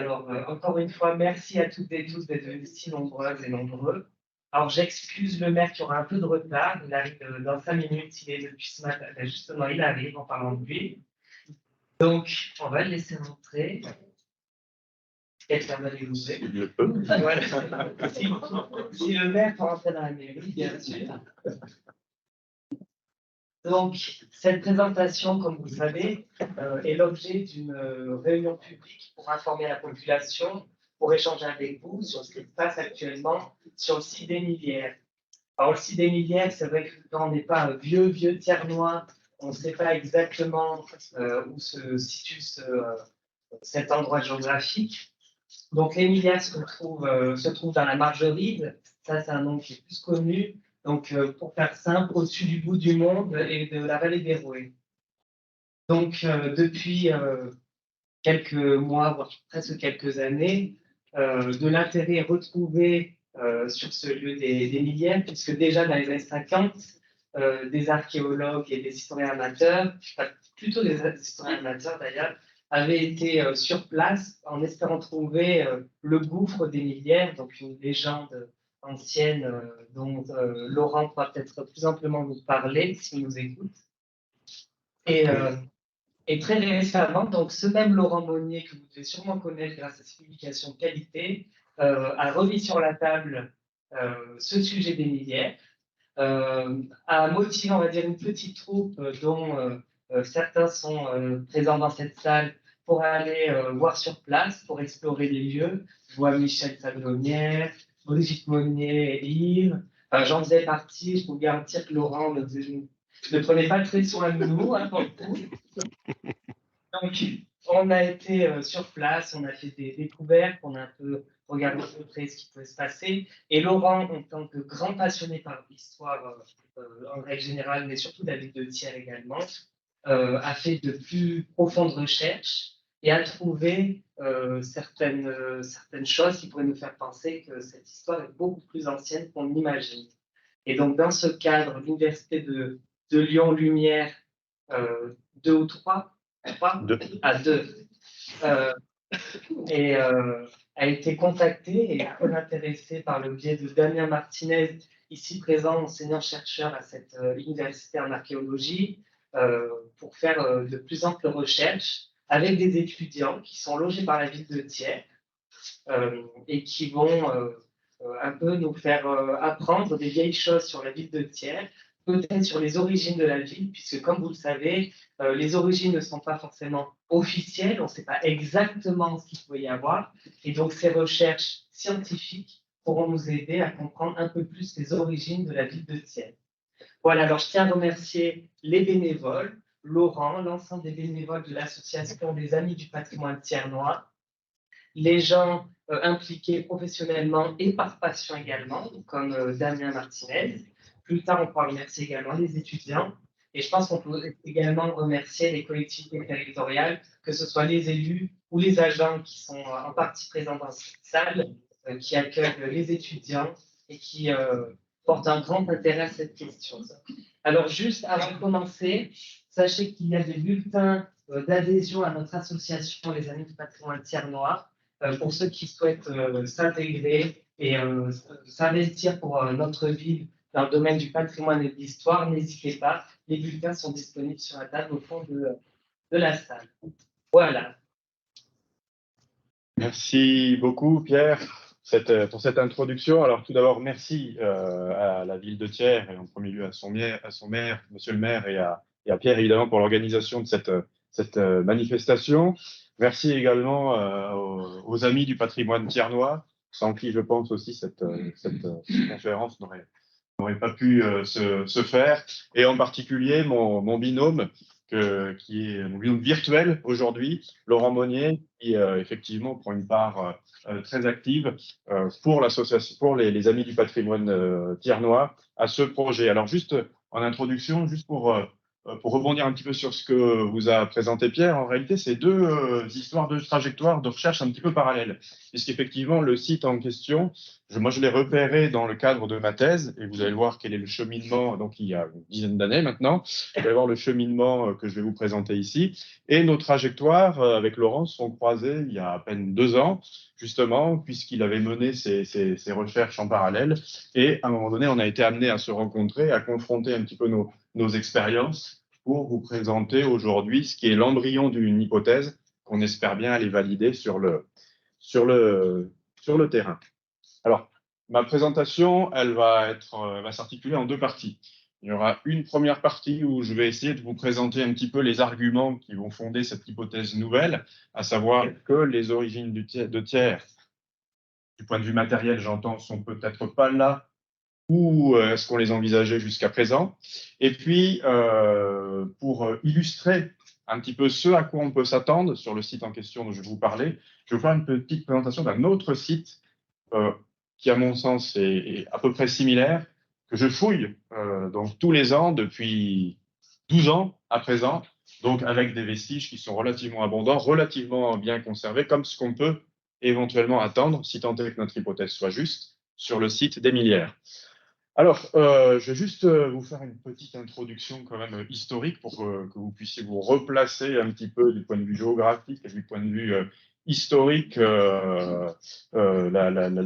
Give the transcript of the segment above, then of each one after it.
Alors, encore une fois, merci à toutes et tous d'être venus si nombreuses et nombreux. Alors, j'excuse le maire qui aura un peu de retard. Il arrive dans 5 minutes. Il est depuis ce matin. Ben, justement, il arrive en parlant de lui. Donc, on va le laisser rentrer. Quelqu'un va lui ouvrir. Voilà. Si le maire peut rentrer dans la mairie, bien sûr. Donc, cette présentation, comme vous le savez, est l'objet d'une réunion publique pour informer la population, pour échanger avec vous sur ce qui se passe actuellement sur le site des Millières. Alors, le site des Millières, c'est vrai que quand on n'est pas vieux Tiernois, on ne sait pas exactement où se situe cet endroit géographique. Donc, les Millières se trouvent dans la Margeride. Ça, c'est un nom qui est plus connu. Donc, pour faire simple, au-dessus du bout du monde et de la vallée des Rouets. Donc, depuis quelques mois, voire presque quelques années, de l'intérêt est retrouvé sur ce lieu des Millières, puisque déjà dans les années 50, des archéologues et des historiens amateurs, plutôt des historiens amateurs d'ailleurs, avaient été sur place en espérant trouver le gouffre des Millières, donc une légende ancienne dont Laurent pourra peut-être plus amplement nous parler s'il nous écoute. Et très récemment, donc ce même Laurent Monnier, que vous devez sûrement connaître grâce à ses publications de qualité, a remis sur la table ce sujet des Millières, a motivé, on va dire, une petite troupe dont certains sont présents dans cette salle pour aller voir sur place, pour explorer les lieux. Je vois Michel Sablonnière, Brigitte Monnier et Yves. Enfin, j'en faisais partie. Je peux vous garantir que Laurent ne prenait pas très soin de nous, hein, pour le coup. Donc, on a été sur place, on a fait des découvertes, on a un peu regardé à peu près ce qui pouvait se passer. Et Laurent, en tant que grand passionné par l'histoire en règle générale, mais surtout la ville de Thiers également, a fait de plus profondes recherches et a trouvé certaines choses qui pourraient nous faire penser que cette histoire est beaucoup plus ancienne qu'on l'imagine. Et donc, dans ce cadre, l'Université de Lyon Lumière, 2 ou 3, à 2, et a été contacté et très intéressé par le biais de Damien Martinez, ici présent, enseignant-chercheur à cette université en archéologie, pour faire de plus amples recherches avec des étudiants qui sont logés par la ville de Thiers et qui vont un peu nous faire apprendre des vieilles choses sur la ville de Thiers, peut-être sur les origines de la ville, puisque comme vous le savez, les origines ne sont pas forcément officielles, on ne sait pas exactement ce qu'il peut y avoir, et donc ces recherches scientifiques pourront nous aider à comprendre un peu plus les origines de la ville de Thiers. Voilà, alors je tiens à remercier les bénévoles, Laurent, l'ensemble des bénévoles de l'association des Amis du patrimoine thiernois, les gens impliqués professionnellement et par passion également, comme Damien Martinez. Plus tard, on pourra remercier également les étudiants. Et je pense qu'on peut également remercier les collectivités territoriales, que ce soit les élus ou les agents qui sont en partie présents dans cette salle, qui accueillent les étudiants et qui portent un grand intérêt à cette question. Alors, juste avant de commencer, sachez qu'il y a des bulletins d'adhésion à notre association, les Amis du patrimoine thiernois, pour ceux qui souhaitent s'intégrer et s'investir pour notre ville dans le domaine du patrimoine et de l'histoire, n'hésitez pas. Les bulletins sont disponibles sur la table au fond de la salle. Voilà. Merci beaucoup, Pierre, pour cette introduction. Alors, tout d'abord, merci à la ville de Thiers et en premier lieu à son maire, monsieur le maire, et à Pierre, évidemment, pour l'organisation de cette manifestation. Merci également aux amis du patrimoine thiernois, sans qui, je pense aussi, cette conférence n'aurait pas pu se faire. Et en particulier, mon binôme, qui est mon binôme virtuel aujourd'hui, Laurent Monnier, qui effectivement prend une part très active pour l'association, pour les Amis du patrimoine thiernois à ce projet. Alors juste en introduction, juste pour rebondir un petit peu sur ce que vous a présenté Pierre, en réalité, c'est deux histoires, deux trajectoires de recherche un petit peu parallèles. Puisqu'effectivement, le site en question, moi, je l'ai repéré dans le cadre de ma thèse, et vous allez voir quel est le cheminement, donc il y a une dizaine d'années maintenant, vous allez voir le cheminement que je vais vous présenter ici. Et nos trajectoires avec Laurent sont croisées il y a à peine 2 ans, justement, puisqu'il avait mené ses recherches en parallèle. Et à un moment donné, on a été amené à se rencontrer, à confronter un petit peu nos expériences pour vous présenter aujourd'hui ce qui est l'embryon d'une hypothèse qu'on espère bien aller valider sur le terrain. Alors, ma présentation, elle va s'articuler en 2 parties. Il y aura une première partie où je vais essayer de vous présenter un petit peu les arguments qui vont fonder cette hypothèse nouvelle, à savoir que les origines de tiers, du point de vue matériel, j'entends, sont peut-être pas là où est-ce qu'on les envisageait jusqu'à présent. Et puis, pour illustrer un petit peu ce à quoi on peut s'attendre sur le site en question dont je vais vous parler, je vais vous faire une petite présentation d'un autre site qui, à mon sens, est à peu près similaire, que je fouille donc tous les ans depuis 12 ans à présent, donc avec des vestiges qui sont relativement abondants, relativement bien conservés, comme ce qu'on peut éventuellement attendre, si tant est que notre hypothèse soit juste, sur le site d'Émilières. Alors, je vais juste vous faire une petite introduction quand même historique pour que vous puissiez vous replacer un petit peu du point de vue géographique et du point de vue historique la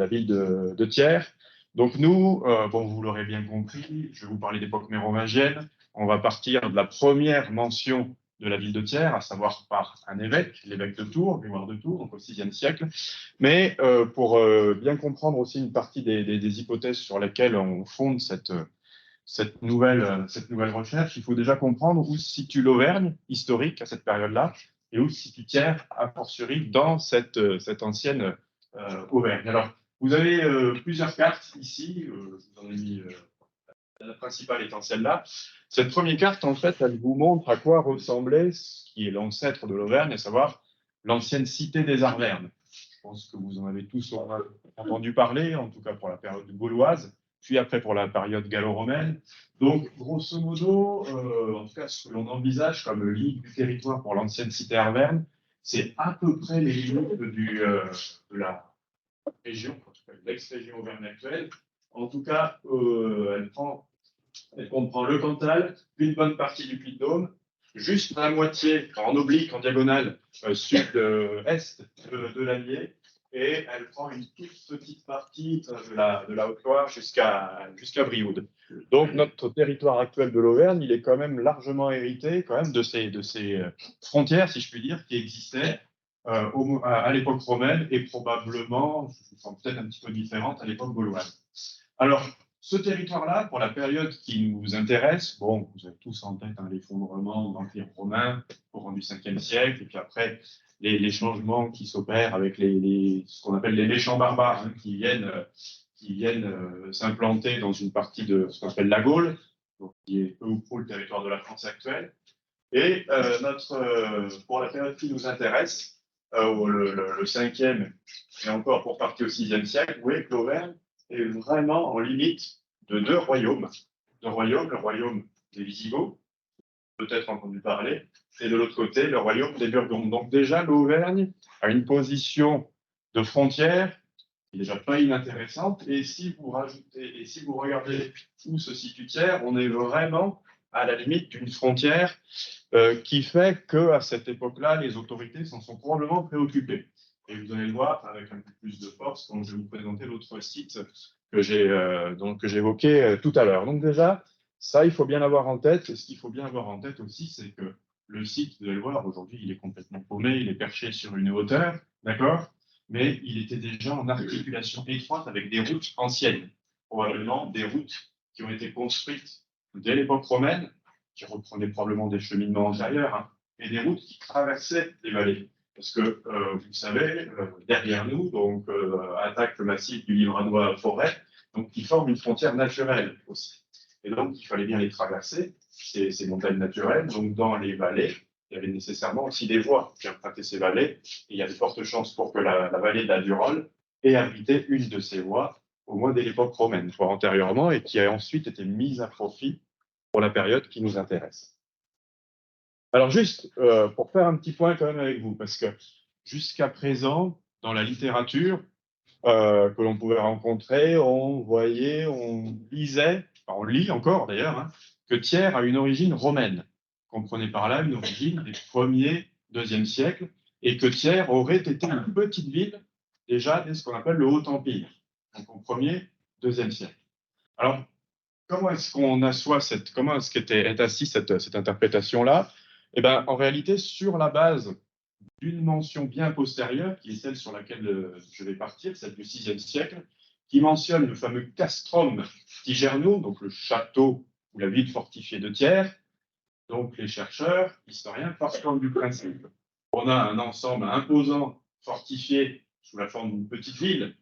ville de Thiers. Donc nous, bon, vous l'aurez bien compris, je vais vous parler d'époque mérovingienne. On va partir de la première mention de la ville de Thiers, à savoir par un évêque, l'évêque de Tours, Grégoire de Tours, donc au VIe siècle. Mais pour bien comprendre aussi une partie des hypothèses sur lesquelles on fonde cette nouvelle recherche, il faut déjà comprendre où se situe l'Auvergne historique à cette période-là et où se situe Thiers a fortiori dans cette ancienne Auvergne. Alors, vous avez plusieurs cartes ici, je vous en ai mis la principale étant celle-là. Cette première carte, en fait, elle vous montre à quoi ressemblait ce qui est l'ancêtre de l'Auvergne, à savoir l'ancienne cité des Arvernes. Je pense que vous en avez tous entendu parler, en tout cas pour la période gauloise, puis après pour la période gallo-romaine. Donc, grosso modo, en tout cas, ce que l'on envisage comme limite du territoire pour l'ancienne cité arverne, c'est à peu près les limites de la région, en tout cas de l'ex-région Auvergne actuelle. En tout cas, elle comprend le Cantal, une bonne partie du Puy-de-Dôme, juste la moitié en oblique, en diagonale, sud-est de l'Allier, et elle prend une toute petite partie de la Haute-Loire jusqu'à Brioude. Donc notre territoire actuel de l'Auvergne, il est quand même largement hérité quand même de ces frontières, si je puis dire, qui existaient à l'époque romaine et probablement, je sens peut-être un petit peu différente, à l'époque gauloise. Alors, ce territoire-là, pour la période qui nous intéresse, bon, vous avez tous en tête l'effondrement de l'Empire romain au courant du 5e siècle, et puis après, les changements qui s'opèrent avec ce qu'on appelle les méchants barbares, qui viennent s'implanter dans une partie de ce qu'on appelle la Gaule, donc qui est peu ou prou le territoire de la France actuelle. Et pour la période qui nous intéresse, le 5e, et encore pour partie au 6e siècle, vous voyez que l'Auvergne est vraiment en limite de 2 royaumes. Le royaume des Visigoths, peut-être entendu parler, et de l'autre côté, le royaume des Burgondes. Donc déjà, l'Auvergne a une position de frontière qui est déjà pas inintéressante. Et si vous regardez où se situe Thiers, on est vraiment à la limite d'une frontière qui fait qu'à cette époque-là, les autorités s'en sont probablement préoccupées. Et vous allez le voir avec un peu plus de force quand je vais vous présenter l'autre site que j'évoquais tout à l'heure. Donc déjà, ça, il faut bien l'avoir en tête. Et ce qu'il faut bien avoir en tête aussi, c'est que le site, vous allez le voir, aujourd'hui, il est complètement paumé, il est perché sur une hauteur, d'accord? Mais il était déjà en articulation étroite avec des routes anciennes, probablement des routes qui ont été construites dès l'époque romaine, qui reprenaient probablement des cheminements antérieurs, et des routes qui traversaient les vallées. Parce que, vous le savez, derrière nous, donc, attaque massive du Livradois-Forêt, donc qui forme une frontière naturelle aussi. Et donc, il fallait bien les traverser, ces montagnes naturelles. Donc, dans les vallées, il y avait nécessairement aussi des voies qui empruntaient ces vallées. Et il y a de fortes chances pour que la vallée de la Durolle ait abrité une de ces voies, au moins dès l'époque romaine, voire antérieurement, et qui a ensuite été mise à profit pour la période qui nous intéresse. Alors juste pour faire un petit point quand même avec vous, parce que jusqu'à présent, dans la littérature, que l'on pouvait rencontrer, on voyait, on lisait, enfin, on lit encore d'ailleurs, hein, que Thiers a une origine romaine. Comprenez par là une origine des 1er, 2e siècles, et que Thiers aurait été une petite ville déjà dès ce qu'on appelle le Haut Empire, donc au 1er, 2e siècle. Alors, comment est-ce qu'on assoit comment est-ce qu'est assise cette interprétation-là? Eh bien, en réalité, sur la base d'une mention bien postérieure, qui est celle sur laquelle je vais partir, celle du 6e siècle, qui mentionne le fameux castrum Tigernum, donc le château ou la ville fortifiée de Thiers. Donc les chercheurs, historiens, partent du principe. On a un ensemble imposant, fortifié, sous la forme d'une petite ville,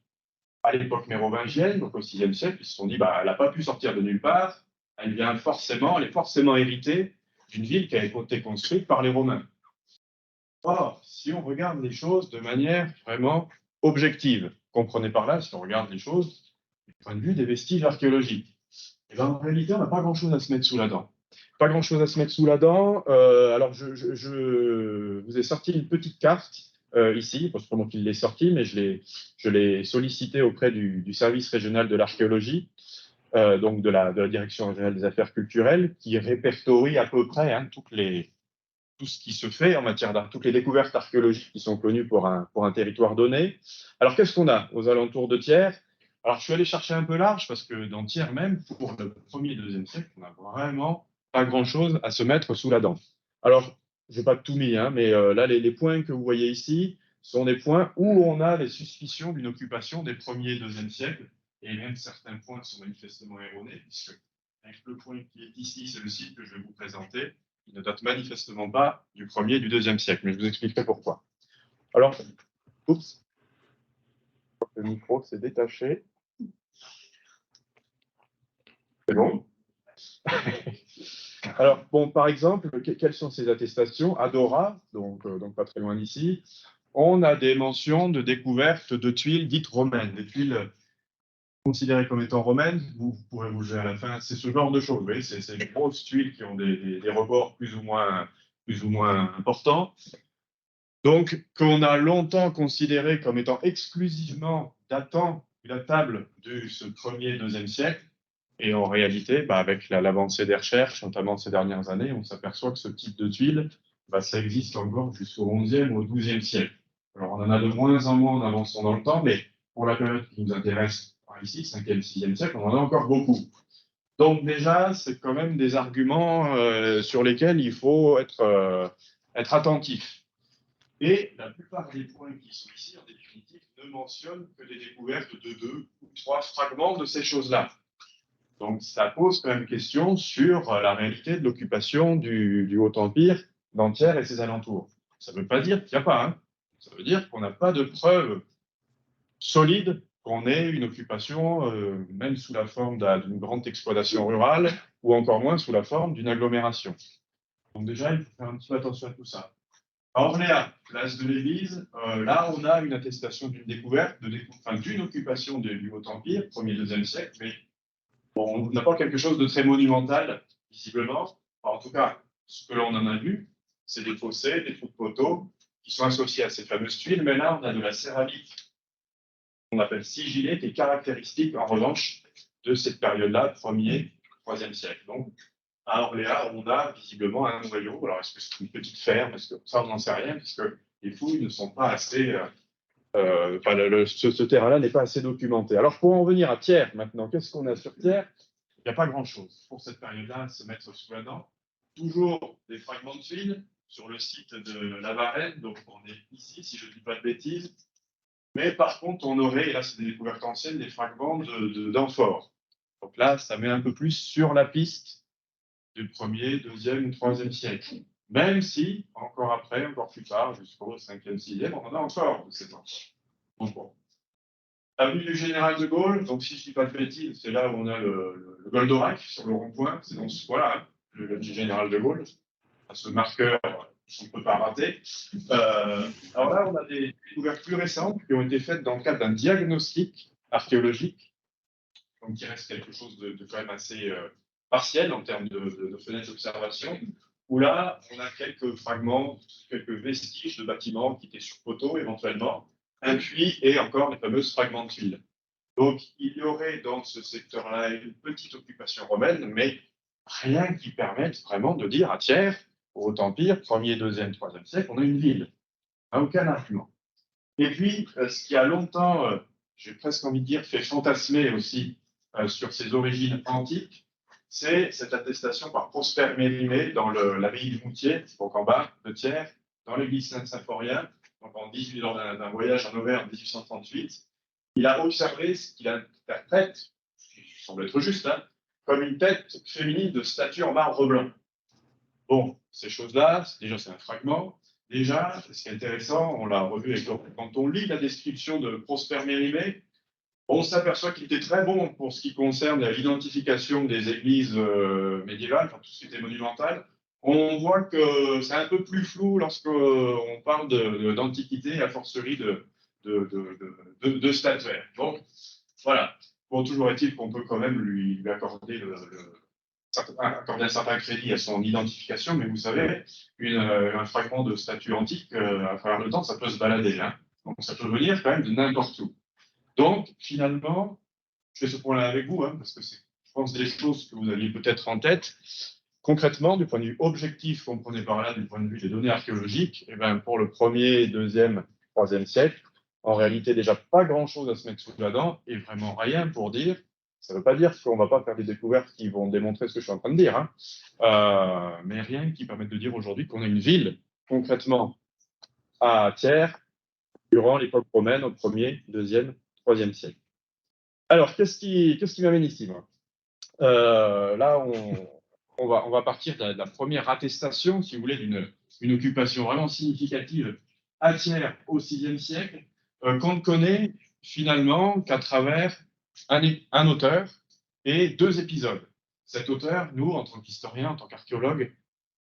à l'époque mérovingienne, donc au 6e siècle, ils se sont dit, bah, elle n'a pas pu sortir de nulle part, elle est forcément héritée d'une ville qui a été construite par les Romains. Or, si on regarde les choses de manière vraiment objective, comprenez par là, si on regarde les choses du point de vue des vestiges archéologiques, eh ben, en réalité, on n'a pas grand-chose à se mettre sous la dent. Pas grand-chose à se mettre sous la dent. Alors, je vous ai sorti une petite carte ici, parce que c'est moi qui l'ai sortie, mais je l'ai sollicité auprès du service régional de l'archéologie, donc de la direction régionale des affaires culturelles, qui répertorie à peu près tout ce qui se fait en matière d'art, toutes les découvertes archéologiques qui sont connues pour un territoire donné. Alors, qu'est-ce qu'on a aux alentours de Thiers? Alors, je suis allé chercher un peu large parce que dans Thiers même, pour le 1er et 2e siècle, on n'a vraiment pas grand-chose à se mettre sous la dent. Alors, je n'ai pas tout mis, hein, mais là, les points que vous voyez ici sont des points où on a les suspicions d'une occupation des 1er et 2e siècles, et même certains points sont manifestement erronés, puisque avec le point qui est ici, c'est le site que je vais vous présenter. Il ne date manifestement pas du 1er et du 2e siècle, mais je vous expliquerai pourquoi. Alors, oups, le micro s'est détaché. C'est bon. Alors, bon, par exemple, quelles sont ces attestations? À Dora, donc pas très loin d'ici, on a des mentions de découverte de tuiles dites romaines, des tuiles considérées comme étant romaines. Vous pourrez vous gérer à la fin. C'est ce genre de choses. Vous voyez, c'est des grosses tuiles qui ont des rebords plus ou moins importants. Donc, qu'on a longtemps considéré comme étant exclusivement datant, datable de ce 1er et 2e siècle. Et en réalité, bah, avec l'avancée des recherches, notamment ces dernières années, on s'aperçoit que ce type de tuile, bah, ça existe encore jusqu'au 11e ou au 12e siècle. Alors, on en a de moins en moins en avançant dans le temps, mais pour la période qui nous intéresse ici, 5e, 6e siècle, on en a encore beaucoup. Donc déjà, c'est quand même des arguments sur lesquels il faut être attentif. Et la plupart des points qui sont ici, en définitive, ne mentionnent que des découvertes de 2 ou 3 fragments de ces choses-là. Donc, ça pose quand même question sur la réalité de l'occupation du Haut-Empire dans Thiers et ses alentours. Ça ne veut pas dire qu'il n'y a pas, hein. Ça veut dire qu'on n'a pas de preuves solides qu'on ait une occupation, même sous la forme d'une grande exploitation rurale, ou encore moins sous la forme d'une agglomération. Donc déjà, il faut faire un petit peu attention à tout ça. À Orléans, place de l'Église, là, on a une attestation d'une découverte, d'une occupation du Haut-Empire, 1er, 2e siècle, mais bon, on n'a pas quelque chose de très monumental, visiblement. En tout cas, ce que l'on en a vu, c'est des fossés, des trous de poteaux qui sont associés à ces fameuses tuiles, mais là, on a de la céramique qu'on appelle sigillée, qui est caractéristique, en revanche, de cette période-là, 1er, 3e siècle. Donc, à Orléans, on a visiblement un noyau. Alors, est-ce que c'est une petite ferme? Est-ce que ça, on n'en sait rien, puisque les fouilles ne sont pas assez. Ce terrain-là n'est pas assez documenté. Alors, pour en venir à Thiers, maintenant, qu'est-ce qu'on a sur Thiers? Il n'y a pas grand-chose pour cette période-là à se mettre sous la dent. Toujours des fragments de tuiles sur le site de la Varenne, donc on est ici, si je ne dis pas de bêtises. Mais par contre, on aurait, et là c'est des découvertes anciennes, des fragments d'amphores. Donc là, ça met un peu plus sur la piste du 1er, 2e ou 3e siècle. Même si, encore après, encore plus tard, jusqu'au 5e, 6e, on en a encore de ces temps. Donc bon. Avenue du Général de Gaulle, donc si je ne dis pas de bêtises, c'est là où on a le Goldorak sur le rond-point, c'est donc voilà, hein, le Général de Gaulle, à ce marqueur qu'on ne peut pas rater. Alors là, on a des découvertes plus récentes qui ont été faites dans le cadre d'un diagnostic archéologique, donc qui reste quelque chose de quand même assez partiel en termes de fenêtres d'observation, où là, on a quelques fragments, quelques vestiges de bâtiments qui étaient sur poteaux éventuellement, un puits et encore les fameuses fragments de tuiles. Donc, il y aurait dans ce secteur-là une petite occupation romaine, mais rien qui permette vraiment de dire à Thiers, au Haut-Empire, 1er, 2e, 3e siècle, on a une ville. Aucun argument. Et puis, ce qui a longtemps, j'ai presque envie de dire, fait fantasmer aussi sur ses origines antiques, c'est cette attestation par Prosper Mérimée dans l'abbaye du Moutier, donc en bas de Thiers, dans l'église Saint-Symphorien, donc lors d'un voyage en Auvergne en 1838. Il a observé ce qu'il interprète, ce qui semble être juste, hein, comme une tête féminine de statue en marbre blanc. Bon, ces choses-là, déjà c'est un fragment. Déjà, ce qui est intéressant, on l'a revu avec quand on lit la description de Prosper Mérimée, on s'aperçoit qu'il était très bon pour ce qui concerne l'identification des églises médiévales, enfin tout ce qui était monumental. On voit que c'est un peu plus flou lorsqu'on parle d'antiquité, à fortiori de statuaire. Donc, voilà. Bon, toujours est-il qu'on peut quand même lui accorder accorder un certain crédit à son identification, mais vous savez, un fragment de statue antique, à travers le temps, ça peut se balader. Hein. Donc, ça peut venir quand même de n'importe où. Donc, finalement, je fais ce point-là avec vous, hein, parce que c'est, je pense, des choses que vous aviez peut-être en tête. Concrètement, du point de vue objectif, comprenez par là, du point de vue des données archéologiques, eh ben, pour le 1er, 2e, 3e siècle, en réalité, déjà pas grand-chose à se mettre sous la dent, et vraiment rien pour dire. Ça ne veut pas dire qu'on ne va pas faire des découvertes qui vont démontrer ce que je suis en train de dire, hein. Mais rien qui permette de dire aujourd'hui qu'on a une ville, concrètement, à Thiers, durant l'époque romaine, au 1er, 2e, 3e siècle. Alors, qu'est-ce qui m'amène ici, moi là, on va partir de la première attestation, si vous voulez, d'une occupation vraiment significative à Thiers au VIe siècle, qu'on ne connaît finalement qu'à travers un auteur et 2 épisodes. Cet auteur, nous, en tant qu'historiens, en tant qu'archéologues,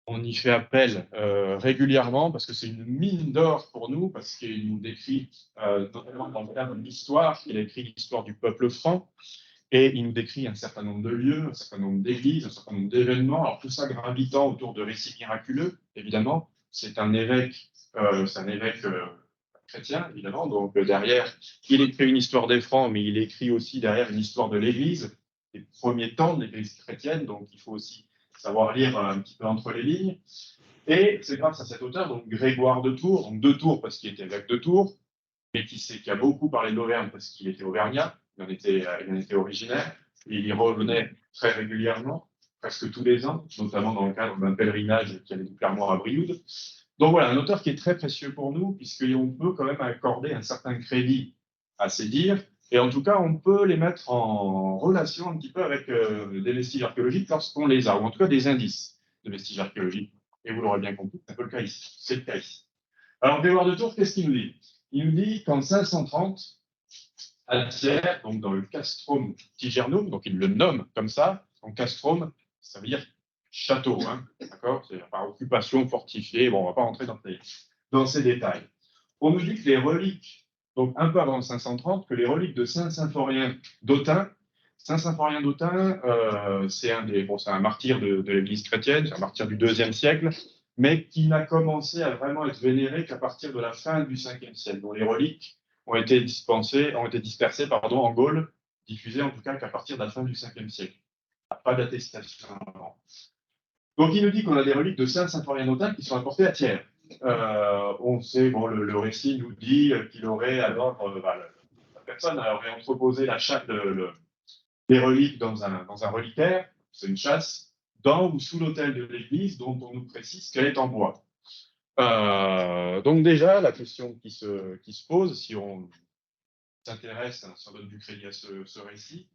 on y fait appel régulièrement parce que c'est une mine d'or pour nous, parce qu'il nous décrit, notamment dans le cadre de l'histoire, il a écrit l'histoire du peuple franc, et il nous décrit un certain nombre de lieux, un certain nombre d'églises, un certain nombre d'événements, alors tout ça gravitant autour de récits miraculeux, évidemment. C'est un évêque chrétien, évidemment, donc derrière, il écrit une histoire des Francs, mais il écrit aussi derrière une histoire de l'Église, des premiers temps de l'Église chrétienne, donc il faut aussi savoir lire un petit peu entre les lignes. Et c'est grâce à cet auteur, donc Grégoire de Tours, donc de Tours parce qu'il était évêque de Tours, mais qui a beaucoup parlé d'Auvergne parce qu'il était auvergnat, il en était originaire, et il y revenait très régulièrement, presque tous les ans, notamment dans le cadre d'un pèlerinage qui allait du Clermont à Brioude. Donc voilà, un auteur qui est très précieux pour nous, puisqu'on peut quand même accorder un certain crédit à ses dires, et en tout cas, on peut les mettre en relation un petit peu avec des vestiges archéologiques lorsqu'on les a, ou en tout cas des indices de vestiges archéologiques. Et vous l'aurez bien compris, c'est un peu le cas ici. C'est le cas ici. Alors, Grégoire de Tours, qu'est-ce qu'il nous dit? Il nous dit qu'en 530, à Thiers, donc dans le castrum Tigernum, donc il le nomme comme ça, en castrum, ça veut dire château, hein, d'accord? C'est par occupation fortifiée, bon, on ne va pas rentrer dans ces détails. On nous dit que les reliques, donc un peu avant 530, que les reliques de Saint-Symphorien d'Autun, Saint-Symphorien d'Autun, c'est un martyr de l'Église chrétienne, c'est un martyr du IIe siècle, mais qui n'a commencé à vraiment être vénéré qu'à partir de la fin du 5e siècle, dont les reliques ont été dispersées en Gaule, diffusées en tout cas qu'à partir de la fin du 5e siècle. Pas d'attestation. Donc il nous dit qu'on a des reliques de Saint-Symphorien d'Autun qui sont apportées à Thiers. On sait, bon, le récit nous dit qu'il aurait alors, la personne aurait entreposé les reliques dans un reliquaire, c'est une chasse, dans ou sous l'autel de l'église, dont on nous précise qu'elle est en bois. Donc déjà, la question qui se pose, si on s'intéresse, si on donne du crédit à ce récit,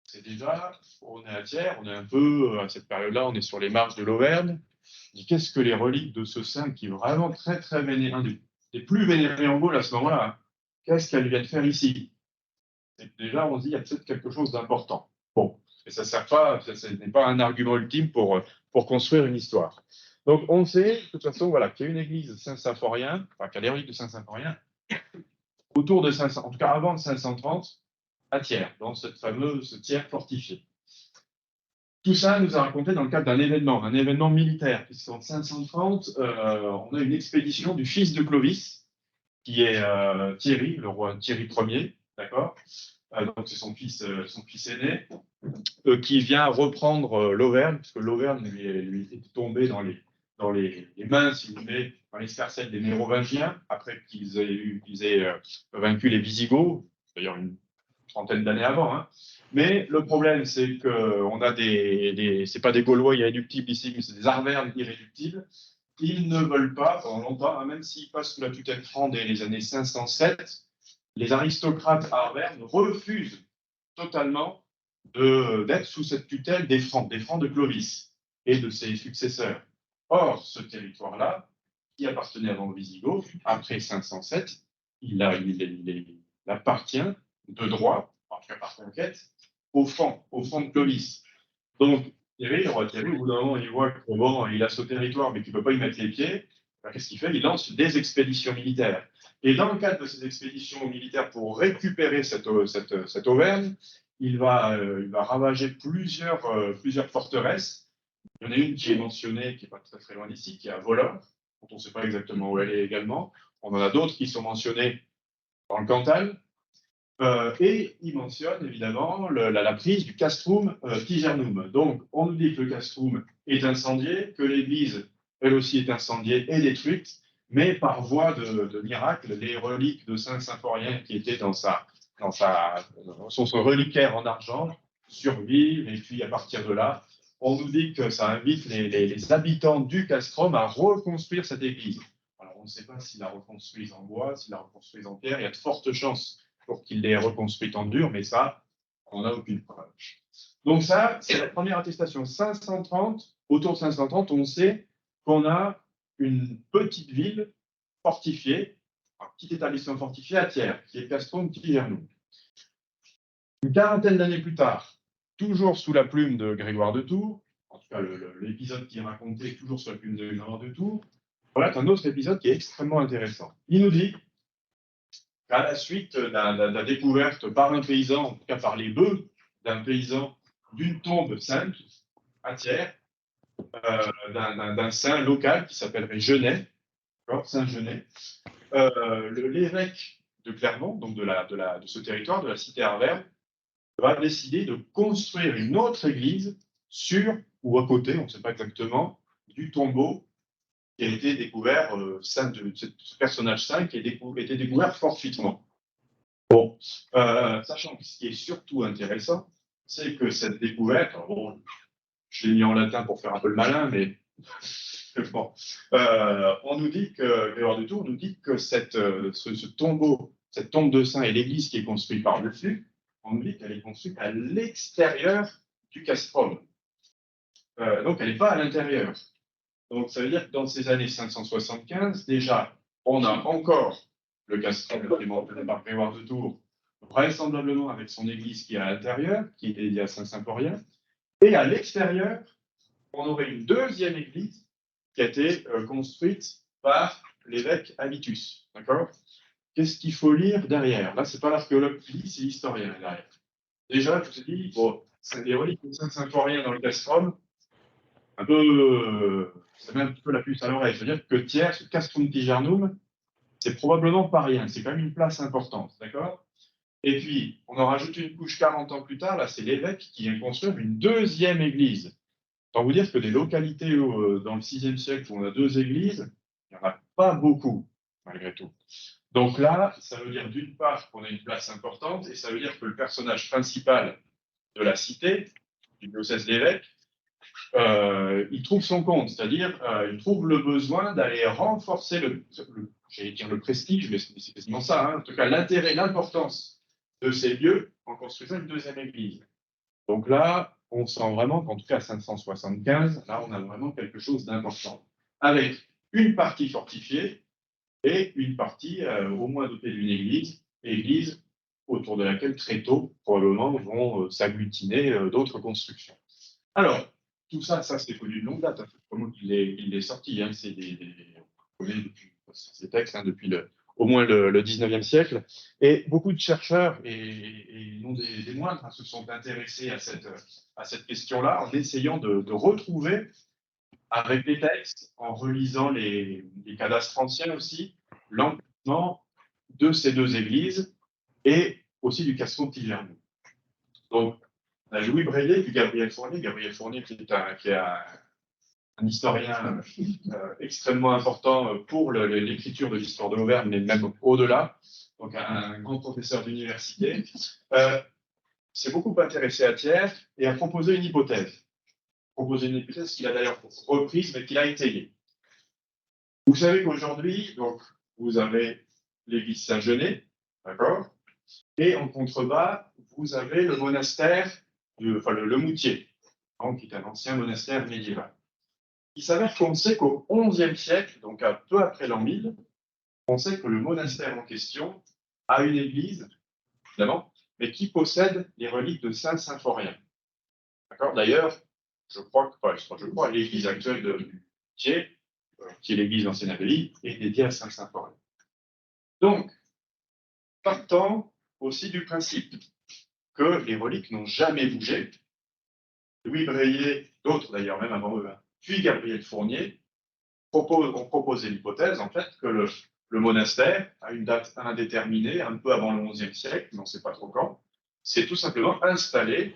c'est déjà, on est à Thiers, on est un peu, à cette période-là, on est sur les marges de l'Auvergne. On dit, qu'est-ce que les reliques de ce saint qui est vraiment très, très vénéré, un des plus vénérés en Gaule à ce moment-là, hein, qu'est-ce qu'elle vient de faire ici? Et déjà, on se dit, il y a peut-être quelque chose d'important. Bon, et ça n'est pas un argument ultime pour construire une histoire. Donc, on sait, de toute façon, voilà, qu'il y a une église Saint-Symphorien, enfin, qu'il y a des reliques de Saint-Symphorien, autour de 500, en tout cas avant 530, à Thiers, dans cette fameuse Thiers fortifiée. Tout ça nous a raconté dans le cadre d'un événement militaire, puisqu'en 530, on a une expédition du fils de Clovis, qui est Thierry, le roi Thierry Ier, d'accord? Donc c'est son fils aîné, qui vient reprendre l'Auvergne, parce que l'Auvergne lui était tombée dans les mains, si vous voulez, dans l'escarcelle des Mérovingiens, après qu'ils aient vaincu les Visigoths, d'ailleurs une trentaine d'années avant. Hein. Mais le problème, c'est qu'on a c'est pas des Gaulois irréductibles ici, mais c'est des Arvernes irréductibles. Ils ne veulent pas, pendant longtemps, hein, même s'ils passent sous la tutelle Franc dès les années 507, les aristocrates arvernes refusent totalement d'être sous cette tutelle des Francs de Clovis et de ses successeurs. Or, ce territoire-là, qui appartenait avant aux Visigoths, après 507, il appartient de droit, en tout cas par conquête, aux Francs de Clovis. Donc, Thierry, le roi Thierry, au bout d'un moment, il voit que bon, il a ce territoire, mais qu'il ne peut pas y mettre les pieds. Qu'est-ce qu'il fait? Il lance des expéditions militaires. Et dans le cadre de ces expéditions militaires pour récupérer cette Auvergne, il va ravager plusieurs forteresses. Il y en a une qui est mentionnée, qui n'est pas très, très loin d'ici, qui est à Voleur, dont on ne sait pas exactement où elle est également. On en a d'autres qui sont mentionnées dans le Cantal. Et il mentionne évidemment la prise du castrum Tigernum. Donc, on nous dit que le castrum est incendié, que l'église, elle aussi, est incendiée et détruite, mais par voie de miracle, les reliques de Saint Symphorien qui étaient dans son reliquaire en argent survivent, et puis à partir de là, on nous dit que ça invite les habitants du castrum à reconstruire cette église. Alors, on ne sait pas s'ils la reconstruisent en bois, s'ils la reconstruisent en pierre, il y a de fortes chances pour qu'il l'ait reconstruite en dur, mais ça, on n'a aucune preuve. Donc ça, c'est la première attestation. 530, autour de 530, on sait qu'on a une petite ville fortifiée, un petit établissement fortifié à Thiers, qui est Castrum Tigernum. Une quarantaine d'années plus tard, toujours sous la plume de Grégoire de Tours, en tout cas l'épisode qui est raconté toujours sous la plume de Grégoire de Tours, voilà un autre épisode qui est extrêmement intéressant. Il nous dit à la suite de la découverte par un paysan, en tout cas par les bœufs d'un paysan, d'une tombe sainte à Thiers, d'un saint local qui s'appellerait Genet, Saint Genet. L'évêque de Clermont, donc de ce territoire, de la cité Arverne, va décider de construire une autre église sur ou à côté, on ne sait pas exactement, du tombeau qui a été découvert, ce personnage saint qui a été découvert fortuitement. Bon, sachant que ce qui est surtout intéressant, c'est que cette découverte, bon, je l'ai mis en latin pour faire un peu le malin, mais bon, on nous dit que, Grégoire de Tours nous dit que ce tombeau, cette tombe de saint et l'église qui est construite par-dessus, on nous dit qu'elle est construite à l'extérieur du castrum. Donc, elle n'est pas à l'intérieur. Donc, ça veut dire que dans ces années 575, déjà, on a encore le castrum mentionné par Grégoire de Tours, vraisemblablement avec son église qui est à l'intérieur, qui est dédiée à Saint Symphorien. Et à l'extérieur, on aurait une deuxième église qui a été construite par l'évêque Avitus. D'accord? Qu'est-ce qu'il faut lire derrière? Là, ce n'est pas l'archéologue qui lit, c'est l'historien derrière. Déjà, je te dis, bon, c'est des reliques de Saint Symphorien dans le castrum, un peu, ça met un petit peu la puce à l'oreille. C'est-à-dire que Thiers, ce Castrum Tigernum, c'est probablement pas rien. C'est quand même une place importante, d'accord? Et puis, on en rajoute une couche 40 ans plus tard. Là, c'est l'évêque qui vient construire une deuxième église. Autant vous dire que des localités dans le VIe siècle où on a deux églises, il n'y en a pas beaucoup, malgré tout. Donc là, ça veut dire d'une part qu'on a une place importante, et ça veut dire que le personnage principal de la cité, du diocèse d'évêque, il trouve son compte, c'est-à-dire il trouve le besoin d'aller renforcer j'allais dire le prestige, mais c'est quasiment ça, hein, en tout cas l'intérêt, l'importance de ces lieux en construisant une deuxième église. Donc là, on sent vraiment qu'en tout cas à 575, là on a vraiment quelque chose d'important, avec une partie fortifiée et une partie au moins dotée d'une église autour de laquelle très tôt probablement vont s'agglutiner d'autres constructions. Alors, tout ça, c'est connu de longue date. Hein. Comment il est sorti. Hein. C'est ces textes hein, depuis au moins le 19e siècle. Et beaucoup de chercheurs, et non des moindres, hein, se sont intéressés à cette question-là en essayant de retrouver, avec les textes, en relisant les cadastres anciens aussi, l'emplacement de ces deux églises et aussi du castrum de Tigernou. Donc, on a Louis Breillet puis Gabriel Fournier. Gabriel Fournier qui est un historien extrêmement important pour l'écriture de l'histoire de l'Auvergne, mais même au-delà. Donc, un grand professeur d'université. S'est beaucoup intéressé à Thiers et a proposé une hypothèse. Qu'il a d'ailleurs reprise, mais qu'il a étayée. Vous savez qu'aujourd'hui, donc, vous avez l'église Saint-Genès, d'accord? Et en contrebas, vous avez le monastère, le Moutier, donc, qui est un ancien monastère médiéval. Il s'avère qu'on sait qu'au XIe siècle, donc un peu après l'an 1000, on sait que le monastère en question a une église, évidemment, mais qui possède les reliques de Saint Symphorien. D'accord? D'ailleurs, je crois que l'église actuelle de Moutier, qui est l'église d'ancienne abbaye, est dédiée à Saint Symphorien. Donc, partant aussi du principe que les reliques n'ont jamais bougé, Louis Breillet, d'autres d'ailleurs même avant eux, puis Gabriel Fournier, ont proposé l'hypothèse en fait que le monastère, à une date indéterminée, un peu avant le XIe siècle, mais on ne sait pas trop quand, s'est tout simplement installé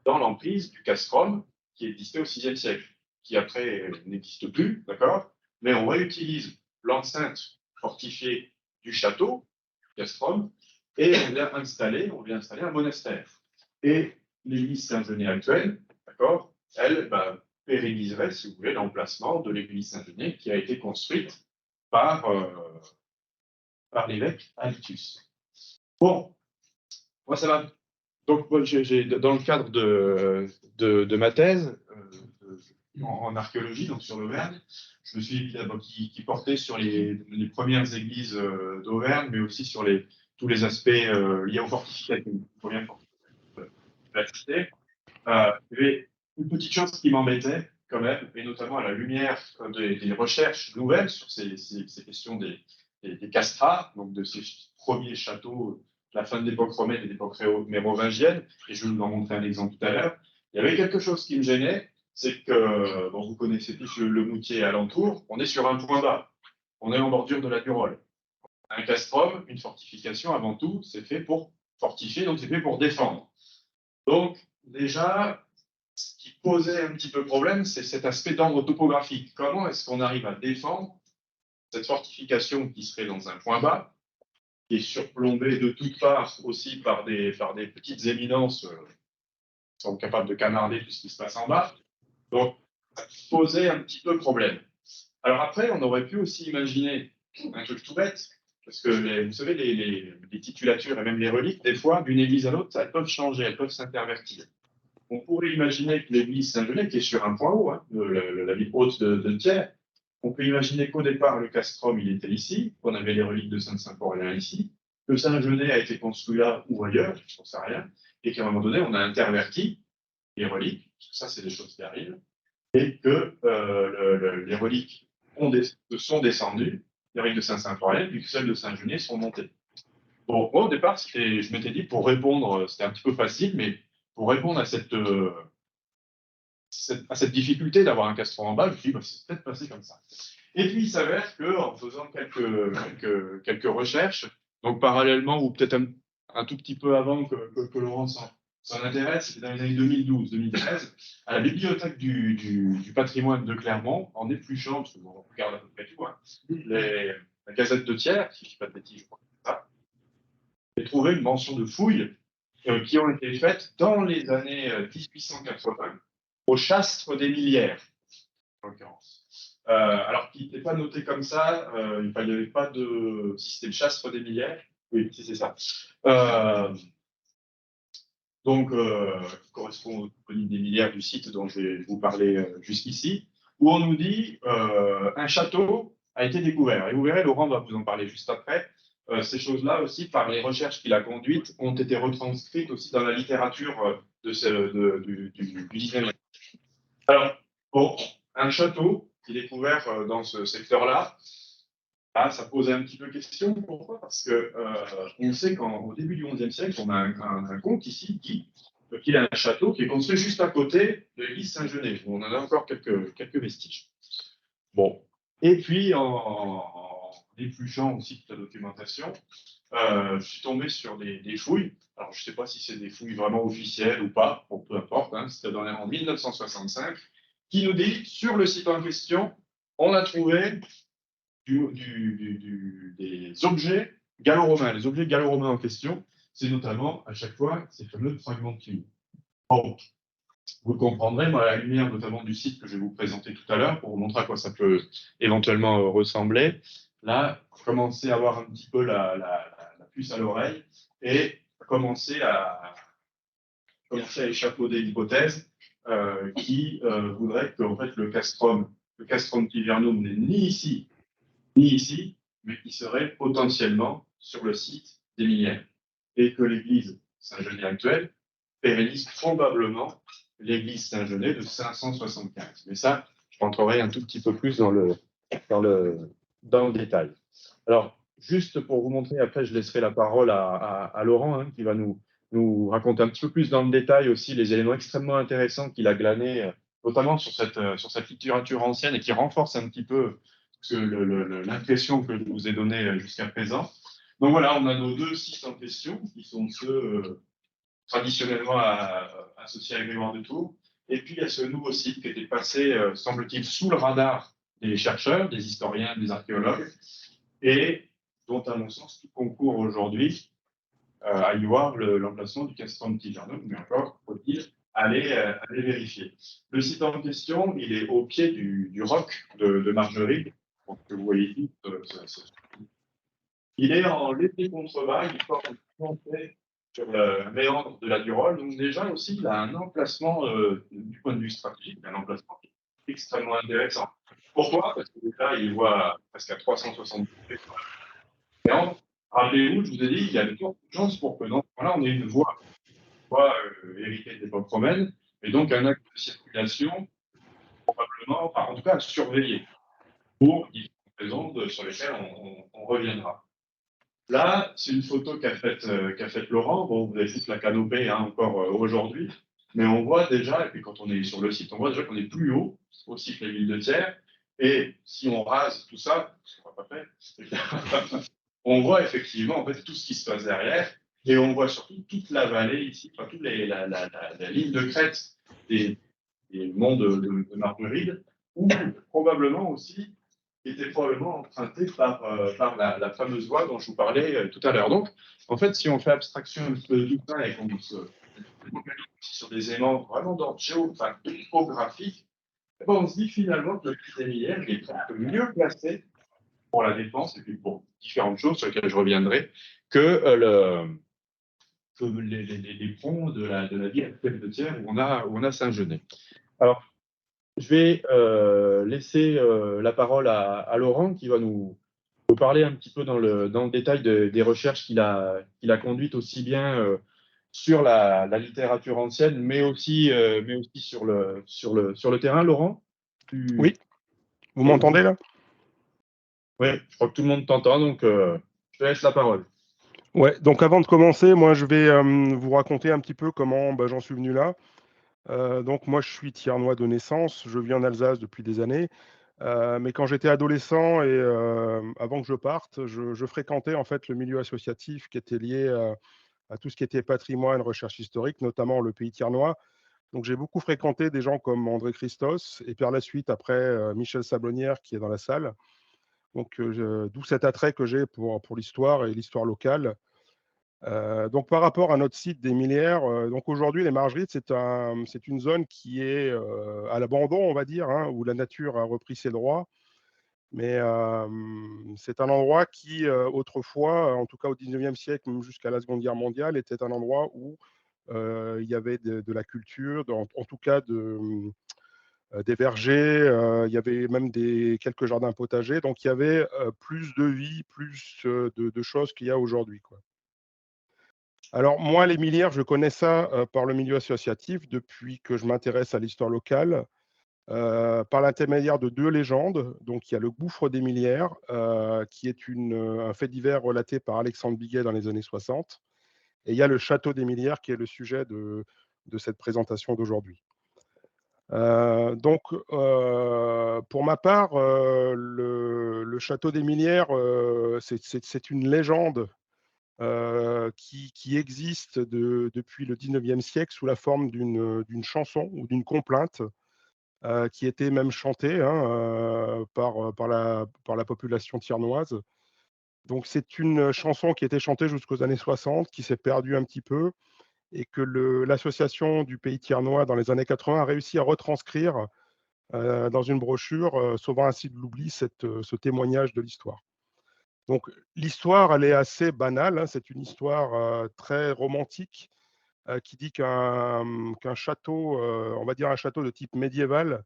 dans l'emprise du castrum qui existait au VIe siècle, qui après n'existe plus, d'accord? Mais on réutilise l'enceinte fortifiée du château, castrum, et on vient installer un monastère. Et l'église Saint-Genès actuelle, d'accord, elle pérenniserait, si vous voulez, l'emplacement de l'église Saint-Genès qui a été construite par l'évêque Altus. Bon, moi ça va. Donc, moi, dans le cadre de ma thèse en archéologie, donc sur l'Auvergne, je me suis qui portait sur les premières églises d'Auvergne, mais aussi sur tous les aspects liés aux fortifications. La cité. Il y avait une petite chose qui m'embêtait quand même, et notamment à la lumière des recherches nouvelles sur ces questions des castrats, donc de ces premiers châteaux de la fin de l'époque romaine et de l'époque mérovingienne, et je vais vous en montrer un exemple tout à l'heure. Il y avait quelque chose qui me gênait, c'est que, vous connaissez tous le Moutier alentour, on est sur un point bas, on est en bordure de la Durolle. Un castrum, une fortification, avant tout, c'est fait pour fortifier, donc c'est fait pour défendre. Donc, déjà, ce qui posait un petit peu problème, c'est cet aspect d'ordre topographique. Comment est-ce qu'on arrive à défendre cette fortification qui serait dans un point bas, qui est surplombée de toutes parts aussi par des petites éminences qui sont capables de canarder tout ce qui se passe en bas. Donc, ça posait un petit peu problème. Alors après, on aurait pu aussi imaginer un truc tout bête, parce que vous savez, les titulatures et même les reliques, des fois, d'une église à l'autre, elles peuvent changer, elles peuvent s'intervertir. On pourrait imaginer que l'église Saint-Genès, qui est sur un point haut, la ville haute de Thiers, on peut imaginer qu'au départ, le castrum, il était ici, qu'on avait les reliques de Saint-Symphorien ici, que Saint-Genès a été construit là ou ailleurs, je ne sais rien, et qu'à un moment donné, on a interverti les reliques, ça c'est des choses qui arrivent, et que les reliques sont descendues, les reliques de Saint-Symphorien, puis que celles de Saint-Genès sont montées. Bon, moi, au départ, je m'étais dit, pour répondre, c'était un petit peu facile, mais pour répondre à cette difficulté d'avoir un castrum en bas, je me suis dit, c'est peut-être passé comme ça. Et puis, il s'avère qu'en faisant quelques recherches, donc parallèlement, ou peut-être un tout petit peu avant que Laurent s'en intéresse, c'était dans les années 2012-2013, à la bibliothèque du patrimoine de Clermont, en épluchant, parce qu'on regarde à peu près tout, la Gazette de Thiers, si je ne dis pas de bêtises, je crois que c'est ça, j'ai trouvé une mention de fouilles qui ont été faites dans les années 1880 au Chastre des Millières, en l'occurrence. Alors qu'il n'était pas noté comme ça, il n'y avait pas de. Si c'était le Chastre des Millières, oui, si c'est ça. Donc, qui correspond au toponyme des Millières du site dont je vais vous parler jusqu'ici, où on nous dit un château a été découvert. Et vous verrez, Laurent va vous en parler juste après. Ces choses-là aussi, par les recherches qu'il a conduites, ont été retranscrites aussi dans la littérature du 19e. Alors, bon, un château qui est découvert dans ce secteur-là, ça pose un petit peu question. Pourquoi? Parce que on sait qu'au début du XIe siècle, on a un comte ici qui a un château qui est construit juste à côté de l'église Saint-Genès. On en a encore quelques vestiges. Bon. Et puis, épluchant aussi toute la documentation, je suis tombé sur des fouilles. Alors, je ne sais pas si c'est des fouilles vraiment officielles ou pas, bon, peu importe, hein, c'était en 1965, qui nous dit, sur le site en question, on a trouvé des objets gallo-romains. Les objets gallo-romains en question, c'est notamment, à chaque fois, ces fameux fragments de cuivre. Bon, vous le comprendrez, moi, à la lumière notamment du site que je vais vous présenter tout à l'heure, pour vous montrer à quoi ça peut éventuellement ressembler. Là, commencez à avoir un petit peu la puce à l'oreille et commencer à échafauder l'hypothèse qui voudrait que en fait, le castrum tivernum n'est ni ici, mais qui serait potentiellement sur le site des Minières. Et que l'église Saint-Genet actuelle pérennise probablement l'église Saint-Genet de 575. Mais ça, je rentrerai un tout petit peu plus dans le détail. Alors, juste pour vous montrer, après je laisserai la parole à Laurent, hein, qui va nous raconter un petit peu plus dans le détail aussi les éléments extrêmement intéressants qu'il a glanés, notamment sur cette littérature ancienne et qui renforce un petit peu l'impression que je vous ai donnée jusqu'à présent. Donc voilà, on a nos deux sites en question, qui sont ceux traditionnellement associés à Grégoire de Tours. Et puis il y a ce nouveau site qui était passé, semble-t-il, sous le radar des chercheurs, des historiens, des archéologues, et dont, à mon sens, tout concourt aujourd'hui à y voir l'emplacement du castrum tivernum, mais encore, faut-il aller vérifier. Le site en question, il est au pied du roc de Margerie, que vous voyez ici. Il est en léger contrebas, il forme une montée sur le méandre de la Durolle, donc déjà aussi, il a un emplacement, du point de vue stratégique, un emplacement extrêmement intéressant. Pourquoi? Parce que là, il voit presque à 360 degrés sur le méandre. Rappelez-vous, je vous ai dit, il y a de fortes chances pour que dans ce point-là, on ait une voie héritée de l'époque romaine, et donc un acte de circulation, probablement, enfin, en tout cas, à surveiller, pour différentes raisons sur lesquelles on reviendra. Là, c'est une photo qu'a faite Laurent. Bon, vous avez toute la canopée hein, encore aujourd'hui, mais on voit déjà, et puis quand on est sur le site, on voit déjà qu'on est plus haut aussi que la ville de Thiers. Et si on rase tout ça, ce qu'on n'a pas fait, on voit effectivement en fait, tout ce qui se passe derrière, et on voit surtout toute la vallée ici, enfin, toute la ligne de crête des monts de Margeride, où probablement aussi était probablement emprunté par la fameuse voie dont je vous parlais tout à l'heure. Donc, en fait, si on fait abstraction un petit peu de tout ça et qu'on se focalise sur des éléments vraiment d'ordre topographique, on se dit finalement que le site des Minières est presque mieux placé pour la défense et puis pour différentes choses sur lesquelles je reviendrai que, les ponts de la ville actuelle de Thiers où on a Saint-Genet. Alors, je vais laisser la parole à Laurent qui va nous parler un petit peu dans le détail des recherches qu'il a conduites aussi bien sur la littérature ancienne, mais aussi sur le terrain. Laurent, Oui, vous m'entendez là? Oui, je crois que tout le monde t'entend, donc je te laisse la parole. Ouais, donc avant de commencer, moi je vais vous raconter un petit peu comment j'en suis venu là. Donc moi je suis thiernois de naissance, je vis en Alsace depuis des années, mais quand j'étais adolescent et avant que je parte, je fréquentais en fait le milieu associatif qui était lié à tout ce qui était patrimoine, recherche historique, notamment le pays thiernois. Donc j'ai beaucoup fréquenté des gens comme André Christos et par la suite après Michel Sablonnière qui est dans la salle. Donc d'où cet attrait que j'ai pour l'histoire et l'histoire locale. Donc par rapport à notre site des Minières, donc aujourd'hui les Margerides c'est une zone qui est à l'abandon on va dire, hein, où la nature a repris ses droits. Mais c'est un endroit qui autrefois, en tout cas au 19e siècle, même jusqu'à la Seconde Guerre mondiale, était un endroit où il y avait de la culture, en tout cas des vergers, il y avait même quelques jardins potagers. Donc il y avait plus de vie, plus de choses qu'il y a aujourd'hui, quoi. Alors moi, les Minières, je connais ça par le milieu associatif depuis que je m'intéresse à l'histoire locale, par l'intermédiaire de deux légendes. Donc il y a le gouffre des Minières, qui est un fait divers relaté par Alexandre Biguet dans les années 60. Et il y a le château des Minières qui est le sujet de cette présentation d'aujourd'hui. Donc, pour ma part, le château des Millières, c'est une légende qui existe depuis le 19e siècle sous la forme d'une chanson ou d'une complainte qui était même chantée hein, par la population thiernoise. Donc c'est une chanson qui était chantée jusqu'aux années 60, qui s'est perdue un petit peu, et que l'association du Pays thiernois dans les années 80 a réussi à retranscrire dans une brochure, sauvant ainsi de l'oubli ce témoignage de l'histoire. Donc l'histoire, elle est assez banale, hein, c'est une histoire très romantique qui dit qu'un château, on va dire un château de type médiéval,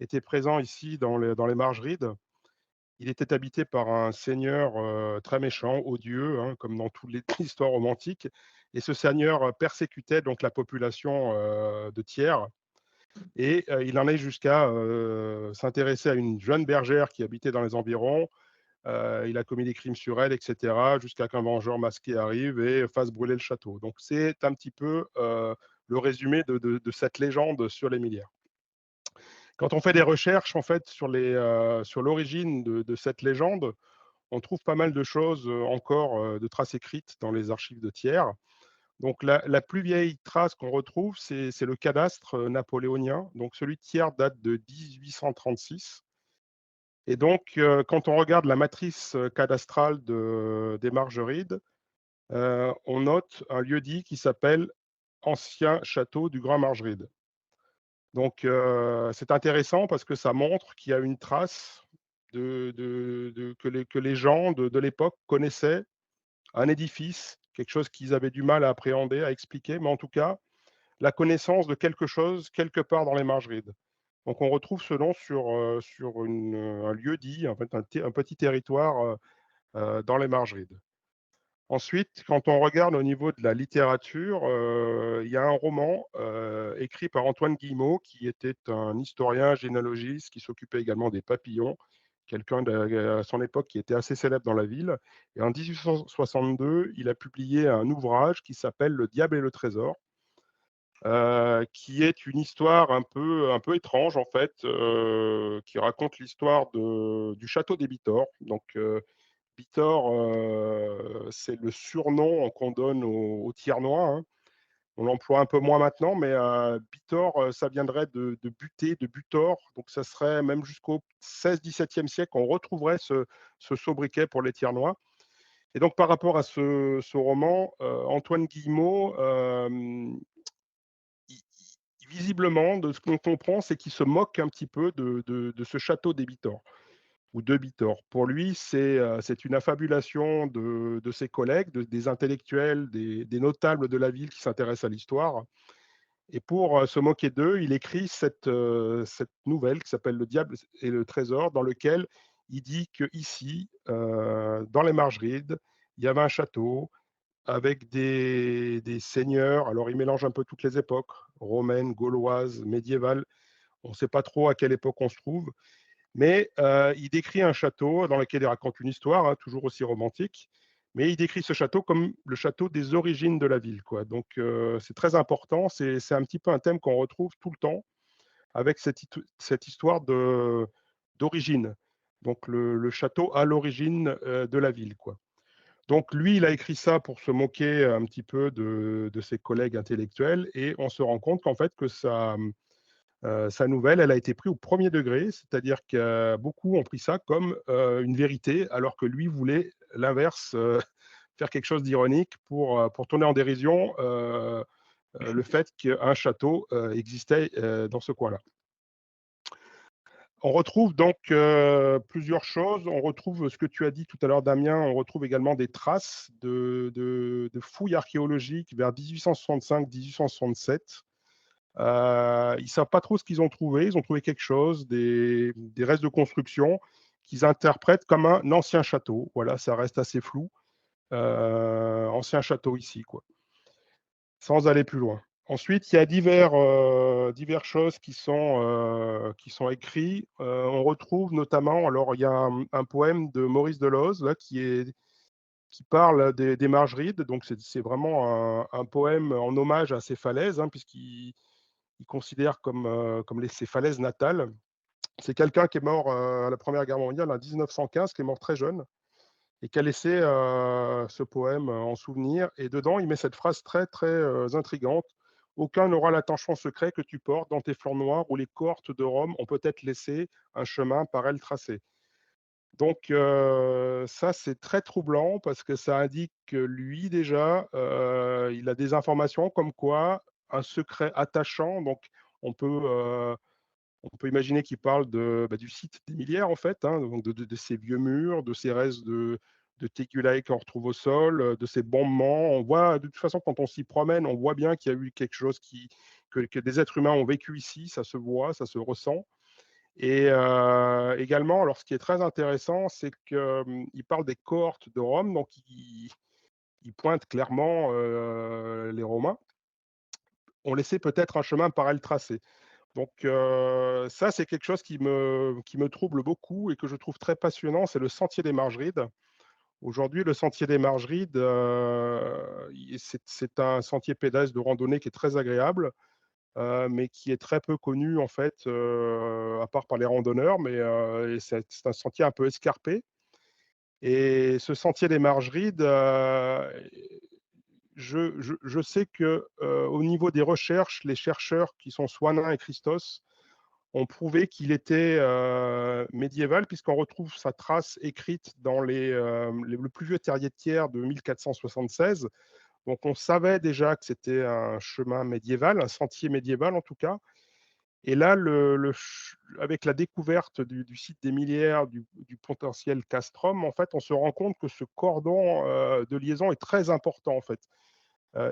était présent ici dans les Margerides. Il était habité par un seigneur très méchant, odieux, hein, comme dans toutes les histoires romantiques. Et ce seigneur persécutait donc la population de Thiers. Et il en est jusqu'à s'intéresser à une jeune bergère qui habitait dans les environs. Il a commis des crimes sur elle, etc., jusqu'à qu'un vengeur masqué arrive et fasse brûler le château. Donc c'est un petit peu le résumé de cette légende sur les Millières. Quand on fait des recherches en fait sur l'origine de cette légende, on trouve pas mal de choses encore de traces écrites dans les archives de Thiers. Donc la plus vieille trace qu'on retrouve, c'est le cadastre napoléonien. Donc celui de Thiers date de 1836. Et donc quand on regarde la matrice cadastrale des Margerides, on note un lieu-dit qui s'appelle Ancien Château du Grand Margeride. Donc c'est intéressant parce que ça montre qu'il y a une trace que les gens de l'époque connaissaient un édifice, quelque chose qu'ils avaient du mal à appréhender, à expliquer, mais en tout cas, la connaissance de quelque chose quelque part dans les Margerides. Donc on retrouve ce nom sur un lieu-dit, en fait, un petit territoire dans les Margerides. Ensuite, quand on regarde au niveau de la littérature, il y a un roman écrit par Antoine Guillemot, qui était un historien généalogiste qui s'occupait également des papillons, quelqu'un à son époque qui était assez célèbre dans la ville. Et en 1862, il a publié un ouvrage qui s'appelle Le diable et le trésor, qui est une histoire un peu étrange en fait, qui raconte l'histoire du château des Bitors. Donc Bitor, c'est le surnom qu'on donne aux Thiernois, hein. On l'emploie un peu moins maintenant, mais Bitor, ça viendrait de buter, de butor. Donc ça serait même jusqu'au 16-17e siècle, on retrouverait ce sobriquet pour les Thiernois. Et donc par rapport à ce roman, Antoine Guillemot, visiblement, de ce qu'on comprend, c'est qu'il se moque un petit peu de ce château des Bitors ou de Bitor. Pour lui, c'est une affabulation de ses collègues, des intellectuels, des notables de la ville qui s'intéressent à l'histoire. Et pour se moquer d'eux, il écrit cette nouvelle qui s'appelle Le diable et le trésor, dans lequel il dit qu'ici, dans les Margerides, il y avait un château avec des seigneurs. Alors, il mélange un peu toutes les époques, romaine, gauloise, médiévale. On ne sait pas trop à quelle époque on se trouve. Mais il décrit un château dans lequel il raconte une histoire, hein, toujours aussi romantique, mais il décrit ce château comme le château des origines de la ville, quoi. Donc c'est très important, c'est un petit peu un thème qu'on retrouve tout le temps avec cette histoire d'origine. Donc le château à l'origine de la ville, quoi. Donc lui, il a écrit ça pour se moquer un petit peu de ses collègues intellectuels, et on se rend compte qu'en fait que sa nouvelle, elle a été prise au premier degré, c'est-à-dire que beaucoup ont pris ça comme une vérité, alors que lui voulait l'inverse, faire quelque chose d'ironique pour tourner en dérision le fait qu'un château existait dans ce coin-là. On retrouve donc plusieurs choses. On retrouve ce que tu as dit tout à l'heure, Damien. On retrouve également des traces de fouilles archéologiques vers 1865-1867. Ils ne savent pas trop ce qu'ils ont trouvé. Ils ont trouvé quelque chose, des restes de construction qu'ils interprètent comme un ancien château. Voilà, ça reste assez flou. Ancien château ici, quoi. Sans aller plus loin. Ensuite, il y a diverses choses qui sont écrites. On retrouve notamment, alors il y a un poème de Maurice Deleuze là, qui parle des Margerides. Donc c'est vraiment un poème en hommage à ces falaises, hein, puisqu'il il considère comme ses falaises natales. C'est quelqu'un qui est mort à la Première Guerre mondiale en 1915, qui est mort très jeune et qui a laissé ce poème en souvenir. Et dedans, il met cette phrase très, très intrigante. Aucun n'aura l'attention secret que tu portes dans tes flancs noirs où les cohortes de Rome ont peut-être laissé un chemin par elles tracé. Donc ça, c'est très troublant parce que ça indique que lui, déjà, il a des informations comme quoi un secret attachant, donc on peut, euh, on peut imaginer qu'il parle du site des Millières, en fait, hein, donc de ces vieux murs, de ces restes de Tegulae qu'on retrouve au sol, de ces bombements. On voit, de toute façon, quand on s'y promène, on voit bien qu'il y a eu quelque chose que des êtres humains ont vécu ici, ça se voit, ça se ressent. Et également, alors ce qui est très intéressant, c'est qu'il parle des cohortes de Rome, donc il pointe clairement les Romains ont laissé peut-être un chemin par elles tracé. Donc ça, c'est quelque chose qui me trouble beaucoup et que je trouve très passionnant, c'est le sentier des Margerides. Aujourd'hui, le sentier des Margerides, c'est un sentier pédestre de randonnée qui est très agréable, mais qui est très peu connu en fait, à part par les randonneurs, mais c'est un sentier un peu escarpé. Et ce sentier des Margerides, je sais que au niveau des recherches, les chercheurs qui sont Swanin et Christos ont prouvé qu'il était médiéval, puisqu'on retrouve sa trace écrite dans le plus vieux terrier de Thiers de 1476. Donc on savait déjà que c'était un chemin médiéval, un sentier médiéval en tout cas. Et là, avec la découverte du site des Millières, du potentiel castrum, en fait, on se rend compte que ce cordon de liaison est très important en fait.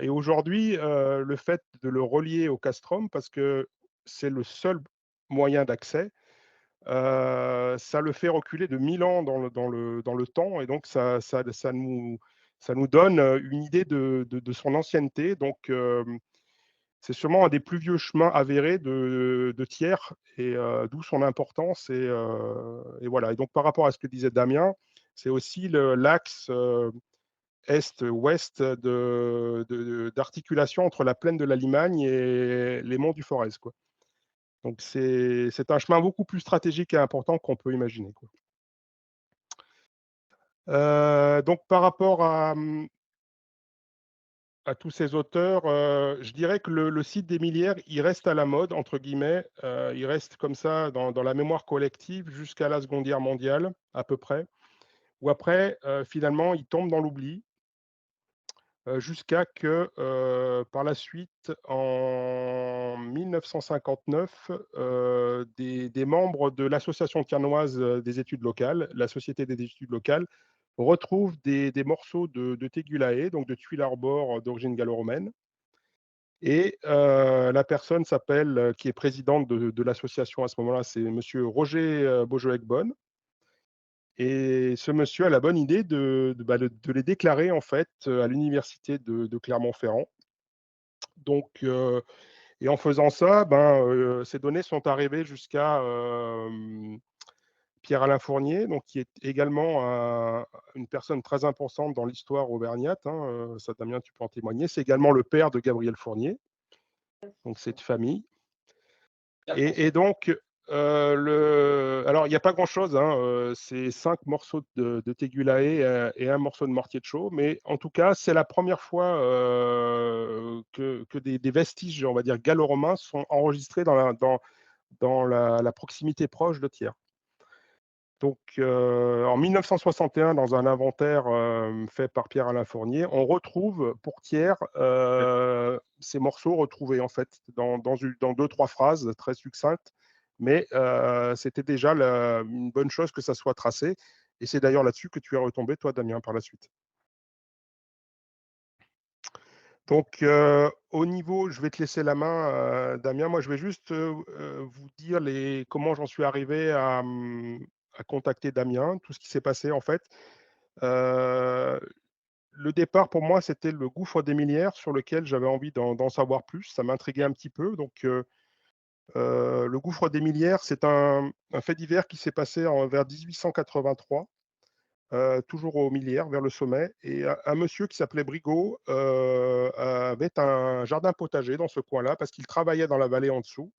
Et aujourd'hui, le fait de le relier au castrum, parce que c'est le seul moyen d'accès, ça le fait reculer de 1000 ans dans le temps, et donc ça nous donne une idée de son ancienneté. Donc, c'est sûrement un des plus vieux chemins avérés de Thiers, et d'où son importance. Et voilà. Et donc, par rapport à ce que disait Damien, c'est aussi l'axe est-ouest d'articulation entre la plaine de la Limagne et les monts du Forez, quoi. Donc, c'est un chemin beaucoup plus stratégique et important qu'on peut imaginer, quoi. Donc, par rapport à tous ces auteurs, je dirais que le site des Millières, il reste à la mode, entre guillemets. Il reste comme ça dans la mémoire collective jusqu'à la Seconde Guerre mondiale, à peu près. Où après, finalement, il tombe dans l'oubli. Jusqu'à que, par la suite, en 1959, des membres de l'association tiernoise des études locales, la Société des études locales, retrouvent des morceaux de Tegulae, donc de tuiles arbores d'origine gallo-romaine. Et la personne qui est présidente de l'association à ce moment-là, c'est monsieur Roger Beaujolais-Bonne. Et ce monsieur a la bonne idée de les déclarer en fait à l'université de Clermont-Ferrand. Donc, et en faisant ça, ces données sont arrivées jusqu'à Pierre-Alain Fournier, donc, qui est également une personne très importante dans l'histoire auvergnate, hein, ça, Damien, tu peux en témoigner. C'est également le père de Gabriel Fournier, donc cette famille. Et donc, alors, il n'y a pas grand-chose, hein, c'est 5 morceaux de Tegulae et un morceau de mortier de chaux, mais en tout cas, c'est la première fois que des vestiges, on va dire, gallo-romains sont enregistrés dans la proximité proche de Thiers. Donc, en 1961, dans un inventaire fait par Pierre-Alain Fournier, on retrouve pour Thiers ces morceaux retrouvés en fait dans 2-3 phrases très succinctes, mais c'était déjà une bonne chose que ça soit tracé. Et c'est d'ailleurs là-dessus que tu es retombé, toi, Damien, par la suite. Donc, au niveau, je vais te laisser la main, Damien. Moi, je vais juste vous dire comment j'en suis arrivé à contacter Damien, tout ce qui s'est passé en fait. Le départ pour moi, c'était le gouffre des Millières sur lequel j'avais envie d'en savoir plus. Ça m'intriguait un petit peu. Donc, le gouffre des Millières, c'est un fait divers qui s'est passé vers 1883. toujours aux Millières, vers le sommet. Et un monsieur qui s'appelait Brigaut avait un jardin potager dans ce coin-là parce qu'il travaillait dans la vallée en dessous,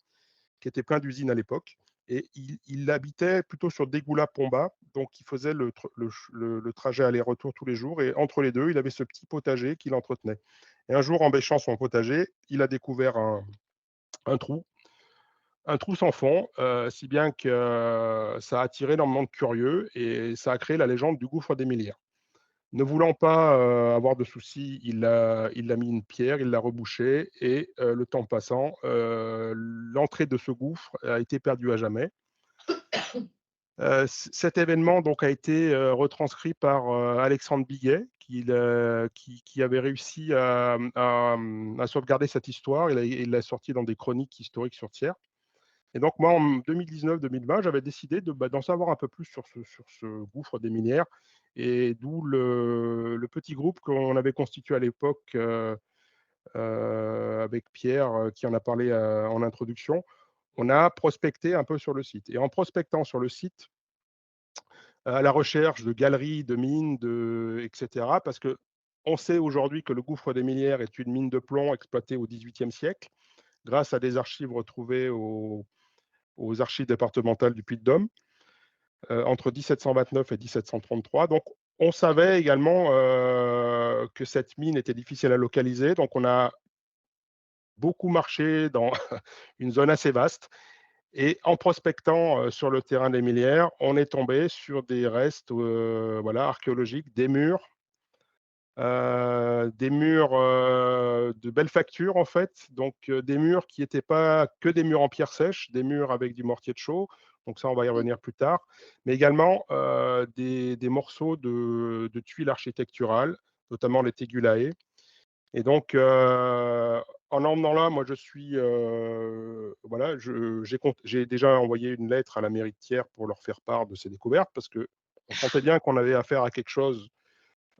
qui était plein d'usines à l'époque. Et il habitait plutôt sur Dégoula-Pomba, donc il faisait le trajet aller-retour tous les jours. Et entre les deux, il avait ce petit potager qu'il entretenait. Et un jour, en bêchant son potager, il a découvert un trou sans fond, si bien que ça a attiré énormément de curieux et ça a créé la légende du gouffre des Millières. Ne voulant pas avoir de soucis, il a mis une pierre, il l'a rebouché et le temps passant, l'entrée de ce gouffre a été perdue à jamais. Cet événement donc a été retranscrit par Alexandre Biguet, qui avait réussi à sauvegarder cette histoire. Il l'a sorti dans des chroniques historiques sur Thiers. Et donc, moi, en 2019-2020, j'avais décidé d'en savoir un peu plus sur ce gouffre des Millières, et d'où le petit groupe qu'on avait constitué à l'époque avec Pierre, qui en a parlé en introduction. On a prospecté un peu sur le site. Et en prospectant sur le site, à la recherche de galeries, de mines, etc., parce qu'on sait aujourd'hui que le gouffre des Millières est une mine de plomb exploitée au XVIIIe siècle, grâce à des archives retrouvées aux archives départementales du Puy-de-Dôme, entre 1729 et 1733. Donc, on savait également que cette mine était difficile à localiser. Donc, on a beaucoup marché dans une zone assez vaste. Et en prospectant sur le terrain des Millières, on est tombé sur des restes archéologiques, des murs de belle facture en fait, donc des murs qui n'étaient pas que des murs en pierre sèche, des murs avec du mortier de chaux, donc ça on va y revenir plus tard, mais également des morceaux de tuiles architecturales, notamment les tegulae. Et donc en emmenant là, moi je suis j'ai déjà envoyé une lettre à la mairie de Thiers pour leur faire part de ces découvertes, parce que on sentait bien qu'on avait affaire à quelque chose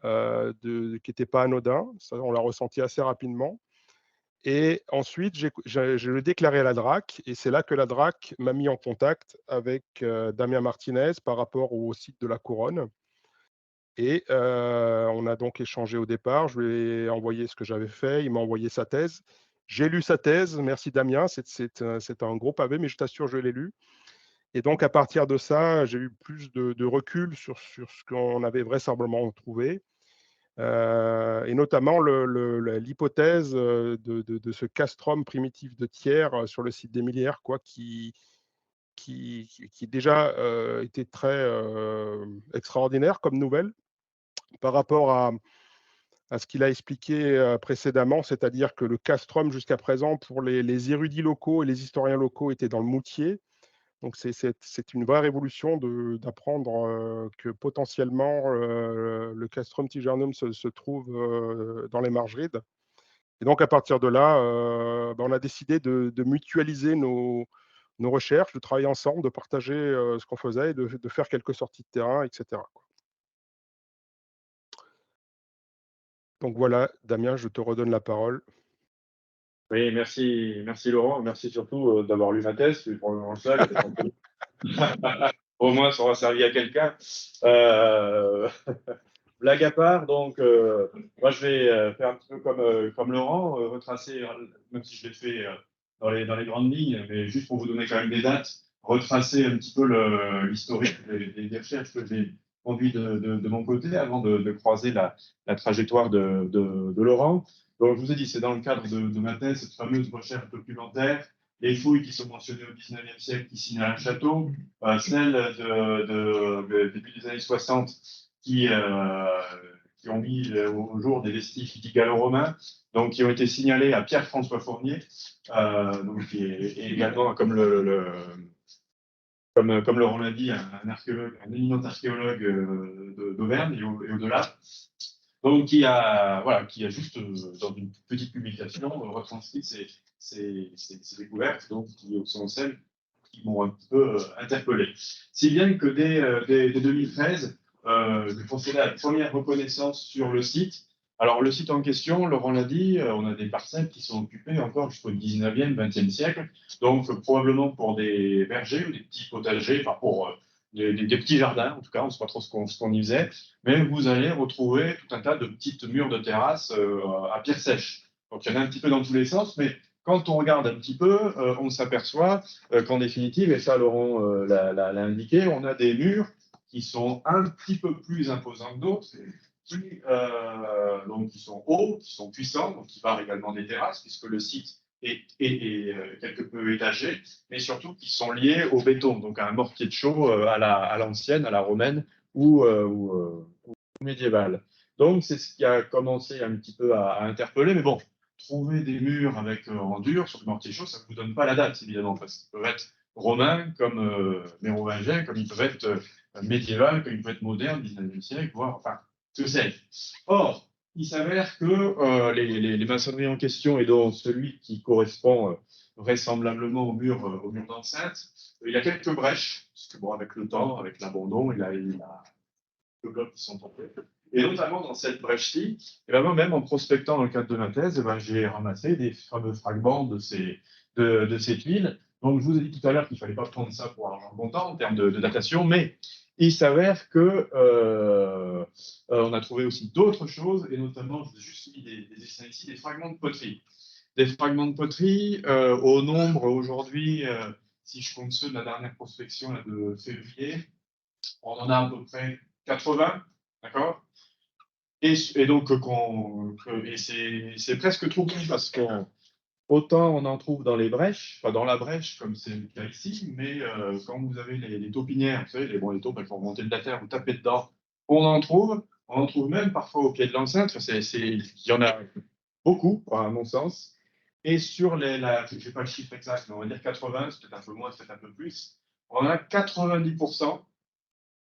qui n'était pas anodin. Ça, on l'a ressenti assez rapidement. Et ensuite, je l'ai déclaré à la DRAC, et c'est là que la DRAC m'a mis en contact avec Damien Martinez par rapport au site de la Couronne. Et on a donc échangé au départ. Je lui ai envoyé ce que j'avais fait. Il m'a envoyé sa thèse. J'ai lu sa thèse. Merci Damien. C'est un gros pavé, mais je t'assure, je l'ai lu. Et donc, à partir de ça, j'ai eu plus de recul sur ce qu'on avait vraisemblablement trouvé. Et notamment l'hypothèse de ce castrum primitif de Thiers sur le site des Millières, qui déjà était très extraordinaire comme nouvelle par rapport à ce qu'il a expliqué précédemment, c'est-à-dire que le castrum jusqu'à présent, pour les érudits locaux et les historiens locaux, était dans le Moutier. Donc, c'est une vraie révolution d'apprendre que potentiellement le castrum tigernum se trouve dans les Margerides. Et donc, à partir de là, on a décidé de mutualiser nos recherches, de travailler ensemble, de partager ce qu'on faisait et de faire quelques sorties de terrain, etc. Donc voilà, Damien, je te redonne la parole. Oui, merci Laurent, merci surtout d'avoir lu ma thèse, c'est probablement le seul. Au moins, ça aura servi à quelqu'un. Blague à part, donc, moi je vais faire un petit peu comme Laurent, retracer, même si je l'ai fait dans les grandes lignes, mais juste pour vous donner quand même des dates, retracer un petit peu l'historique des recherches que j'ai conduites de mon côté avant de croiser la trajectoire de Laurent. Donc, je vous ai dit, c'est dans le cadre de ma thèse, cette fameuse recherche documentaire, les fouilles qui sont mentionnées au 19e siècle qui signalent un château, celles de début des années 60 qui ont mis au jour des vestiges dits gallo-romains, donc qui ont été signalés à Pierre-François Fournier, donc qui est également, comme Laurent l'a dit, un archéologue, un éminent archéologue d'Auvergne et au-delà. Donc, qui a juste, dans une petite publication, retranscrit ces découvertes, donc, qui sont celles qui m'ont un petit peu interpellé. Si bien que dès 2013, j'ai procédé à la première reconnaissance sur le site. Alors, le site en question, Laurent l'a dit, on a des parcelles qui sont occupées encore jusqu'au 19e, 20e siècle, donc probablement pour des vergers ou des petits potagers, enfin pour des petits jardins, en tout cas, on ne sait pas trop ce qu'on y faisait, mais vous allez retrouver tout un tas de petites murs de terrasse à pierre sèche. Donc il y en a un petit peu dans tous les sens, mais quand on regarde un petit peu, on s'aperçoit qu'en définitive, et ça Laurent l'a indiqué, on a des murs qui sont un petit peu plus imposants que d'autres, donc qui sont hauts, qui sont puissants, donc qui barrent également des terrasses, puisque le site est quelque peu étagé, mais surtout qui sont liés au béton, donc à un mortier de chaux à l'ancienne, à la romaine ou médiévale. Donc c'est ce qui a commencé un petit peu à interpeller, mais bon, trouver des murs avec en dur sur du mortier de chaux, ça ne vous donne pas la date, évidemment, parce qu'ils peuvent être romains comme mérovingiens, comme ils peuvent être médiévaux, comme ils peuvent être modernes, 19e siècle, voire, enfin, que sais-je. Or, il s'avère que les maçonneries en question, et dont celui qui correspond vraisemblablement au mur d'enceinte, il y a quelques brèches, parce que bon, avec le temps, avec l'abandon, il y a deux blocs qui sont tombés. Et notamment dans cette brèche-ci, et ben moi-même, en prospectant dans le cadre de ma thèse, ben, j'ai ramassé des fameux fragments de ces tuiles. Donc, je vous ai dit tout à l'heure qu'il ne fallait pas prendre ça pour argent comptant en termes de datation, mais il s'avère que on a trouvé aussi d'autres choses, et notamment, je vous ai juste mis des dessins ici, des fragments de poterie. Des fragments de poterie au nombre aujourd'hui, si je compte ceux de la dernière prospection là, de février, on en a à peu près 80, d'accord? Et donc, c'est presque trop petit parce qu'autant on en trouve dans les brèches, enfin dans la brèche, comme c'est le cas ici, mais quand vous avez les taupinières, vous savez, les taupes, elles font remonter de la terre, vous tapez dedans, on en trouve même parfois au pied de l'enceinte, il y en a beaucoup, à mon sens. Et sur je n'ai pas le chiffre exact, mais on va dire 80, c'est peut-être un peu moins, c'est peut-être un peu plus, on a 90%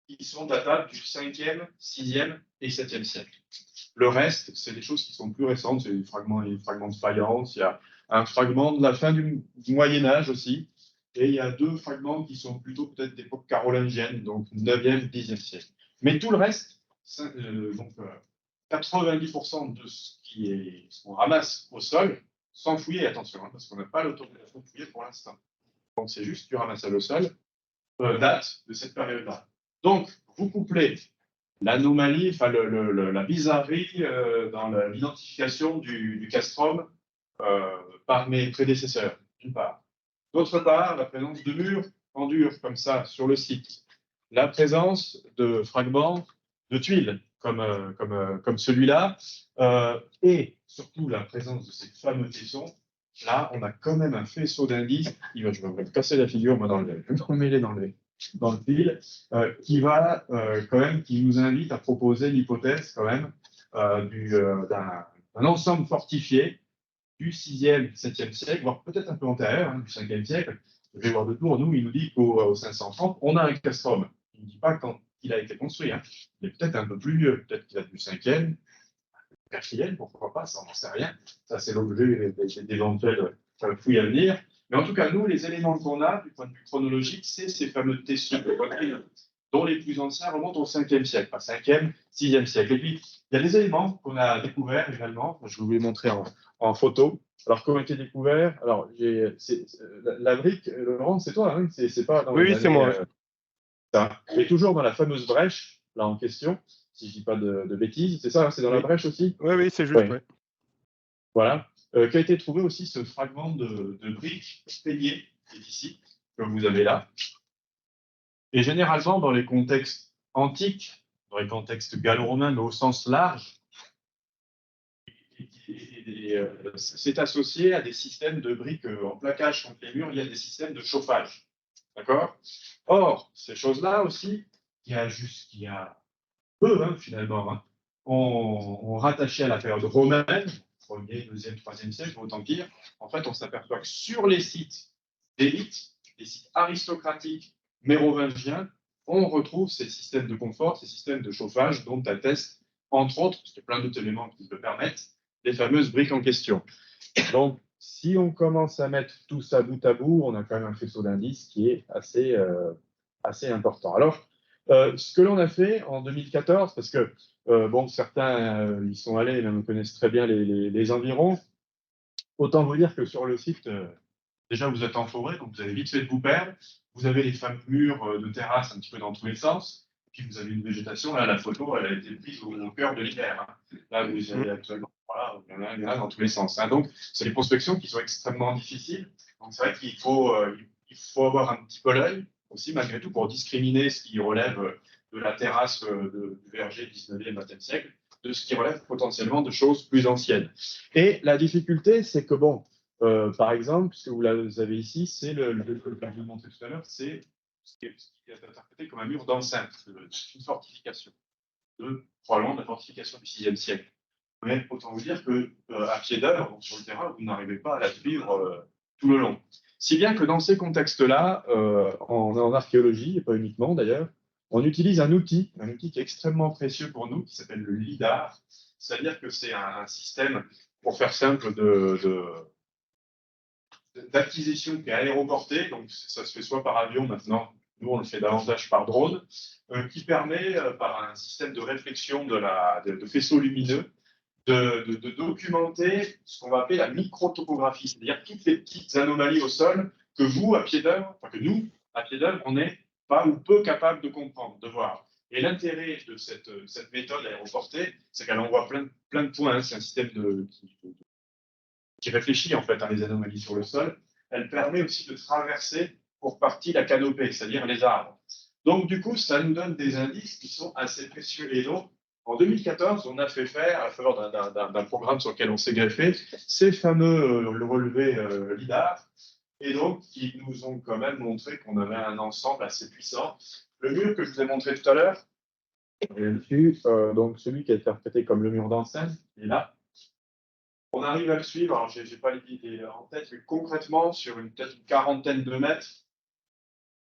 qui sont datables du 5e, 6e et 7e siècle. Le reste, c'est des choses qui sont plus récentes, c'est des fragments de faïence, il y a un fragment de la fin du Moyen-Âge aussi, et il y a deux fragments qui sont plutôt peut-être d'époque carolingienne, donc 9e, 10e siècle. Mais tout le reste, donc 90% de ce qu'on ramasse au sol, sans fouiller, attention, hein, parce qu'on n'a pas l'autorisation de fouiller pour l'instant. Donc c'est juste du ramassage au sol, date de cette période-là. Donc, vous couplez l'anomalie, enfin la bizarrerie dans l'identification du castrum par mes prédécesseurs, d'une part. D'autre part, la présence de murs en dur comme ça sur le site, la présence de fragments de tuiles comme celui-là, et surtout la présence de ces fameux tessons. Là, on a quand même un faisceau d'indices. Je vais me casser la figure, moi, dans le fil, qui nous invite à proposer l'hypothèse quand même d'un ensemble fortifié du 6e, 7e siècle, voire peut-être un peu antérieur, hein, du 5e siècle. Je vais voir de tour, nous, il nous dit qu'au 530, on a un castrum. Il ne dit pas quand il a été construit. Hein. Il est peut-être un peu plus vieux, peut-être qu'il a du 5e, 4e, pourquoi pas, ça, on n'en sait rien. Ça, c'est l'objet d'éventuelles fouilles à venir. Mais en tout cas, nous, les éléments qu'on a, du point de vue chronologique, c'est ces fameux tessons de poitrine, dont les plus anciens remontent au 5e siècle, pas 5e, 6e siècle. Et puis, il y a des éléments qu'on a découverts également, je vais vous les montrer en photo. Alors, comment ont été découverts? Alors, la brique, Laurent, c'est toi, hein, c'est pas dans Oui, c'est moi. et toujours dans la fameuse brèche, là en question, si je dis pas de bêtises, c'est ça, c'est dans la brèche aussi? Oui, c'est juste, oui. Voilà. Qu'a été trouvé aussi ce fragment de brique peignée, qui est ici, que vous avez là. Et généralement, dans les contextes antiques, dans les contextes gallo-romains, mais au sens large, c'est associé à des systèmes de briques en plaquage contre les murs, il y a des systèmes de chauffage. D'accord? Or, ces choses-là aussi, il y a peu, hein, finalement, hein, on rattachait à la période romaine, 1er, 2e, 3e siècle, autant pire. En fait, on s'aperçoit que sur les sites d'élite, les sites aristocratiques mérovingiens, on retrouve ces systèmes de confort, ces systèmes de chauffage dont attestent, entre autres, parce qu'il y a plein d'autres éléments qui le permettent, les fameuses briques en question. Donc, si on commence à mettre tout ça bout à bout, on a quand même un faisceau d'indices qui est assez important. Alors, ce que l'on a fait en 2014, parce que certains y sont allés, même connaissent très bien les environs, autant vous dire que sur le site déjà vous êtes en forêt, donc vous avez vite fait de vous perdre. Vous avez les fameux murs de terrasse un petit peu dans tous les sens. Puis vous avez une végétation, là, la photo, elle a été prise au cœur de l'hiver. Hein. Là, vous y allez actuellement, voilà, il y en a dans tous les sens. Hein. Donc, c'est des prospections qui sont extrêmement difficiles. Donc, c'est vrai qu'il faut, il faut avoir un petit peu l'œil aussi, malgré tout, pour discriminer ce qui relève de la terrasse du verger du 19e, 20e siècle, de ce qui relève potentiellement de choses plus anciennes. Et la difficulté, c'est que, bon, par exemple, ce que vous avez ici, c'est le que je vous montrais tout à l'heure, c'est ce qui est interprété comme un mur d'enceinte, une fortification, probablement de la fortification du 6e siècle. Mais autant vous dire qu'à pied d'œuvre, sur le terrain, vous n'arrivez pas à la suivre tout le long. Si bien que dans ces contextes-là, en archéologie, et pas uniquement d'ailleurs, on utilise un outil qui est extrêmement précieux pour nous, qui s'appelle le LIDAR. C'est-à-dire que c'est un système, pour faire simple, d'acquisition qui est aéroportée, donc ça se fait soit par avion maintenant, nous on le fait davantage par drone, qui permet par un système de réflexion de faisceaux lumineux de documenter ce qu'on va appeler la microtopographie, c'est-à-dire toutes les petites anomalies au sol que vous, à pied d'œuvre, enfin que nous, à pied d'œuvre, on n'est pas ou peu capable de comprendre, de voir. Et l'intérêt de cette méthode aéroportée, c'est qu'elle envoie plein de points. Hein. C'est un système qui réfléchit en fait à les anomalies sur le sol. Elle permet aussi de traverser pour partie la canopée, c'est-à-dire les arbres. Donc du coup, ça nous donne des indices qui sont assez précieux. Et donc, en 2014, on a fait faire, à la faveur d'un programme sur lequel on s'est greffé, ces fameux relevés LIDAR, et donc qui nous ont quand même montré qu'on avait un ensemble assez puissant. Le mur que je vous ai montré tout à l'heure, donc celui qui est interprété comme le mur d'enceinte, il est là. On arrive à le suivre, alors je n'ai pas l'idée en tête, mais concrètement, sur peut-être une quarantaine de mètres,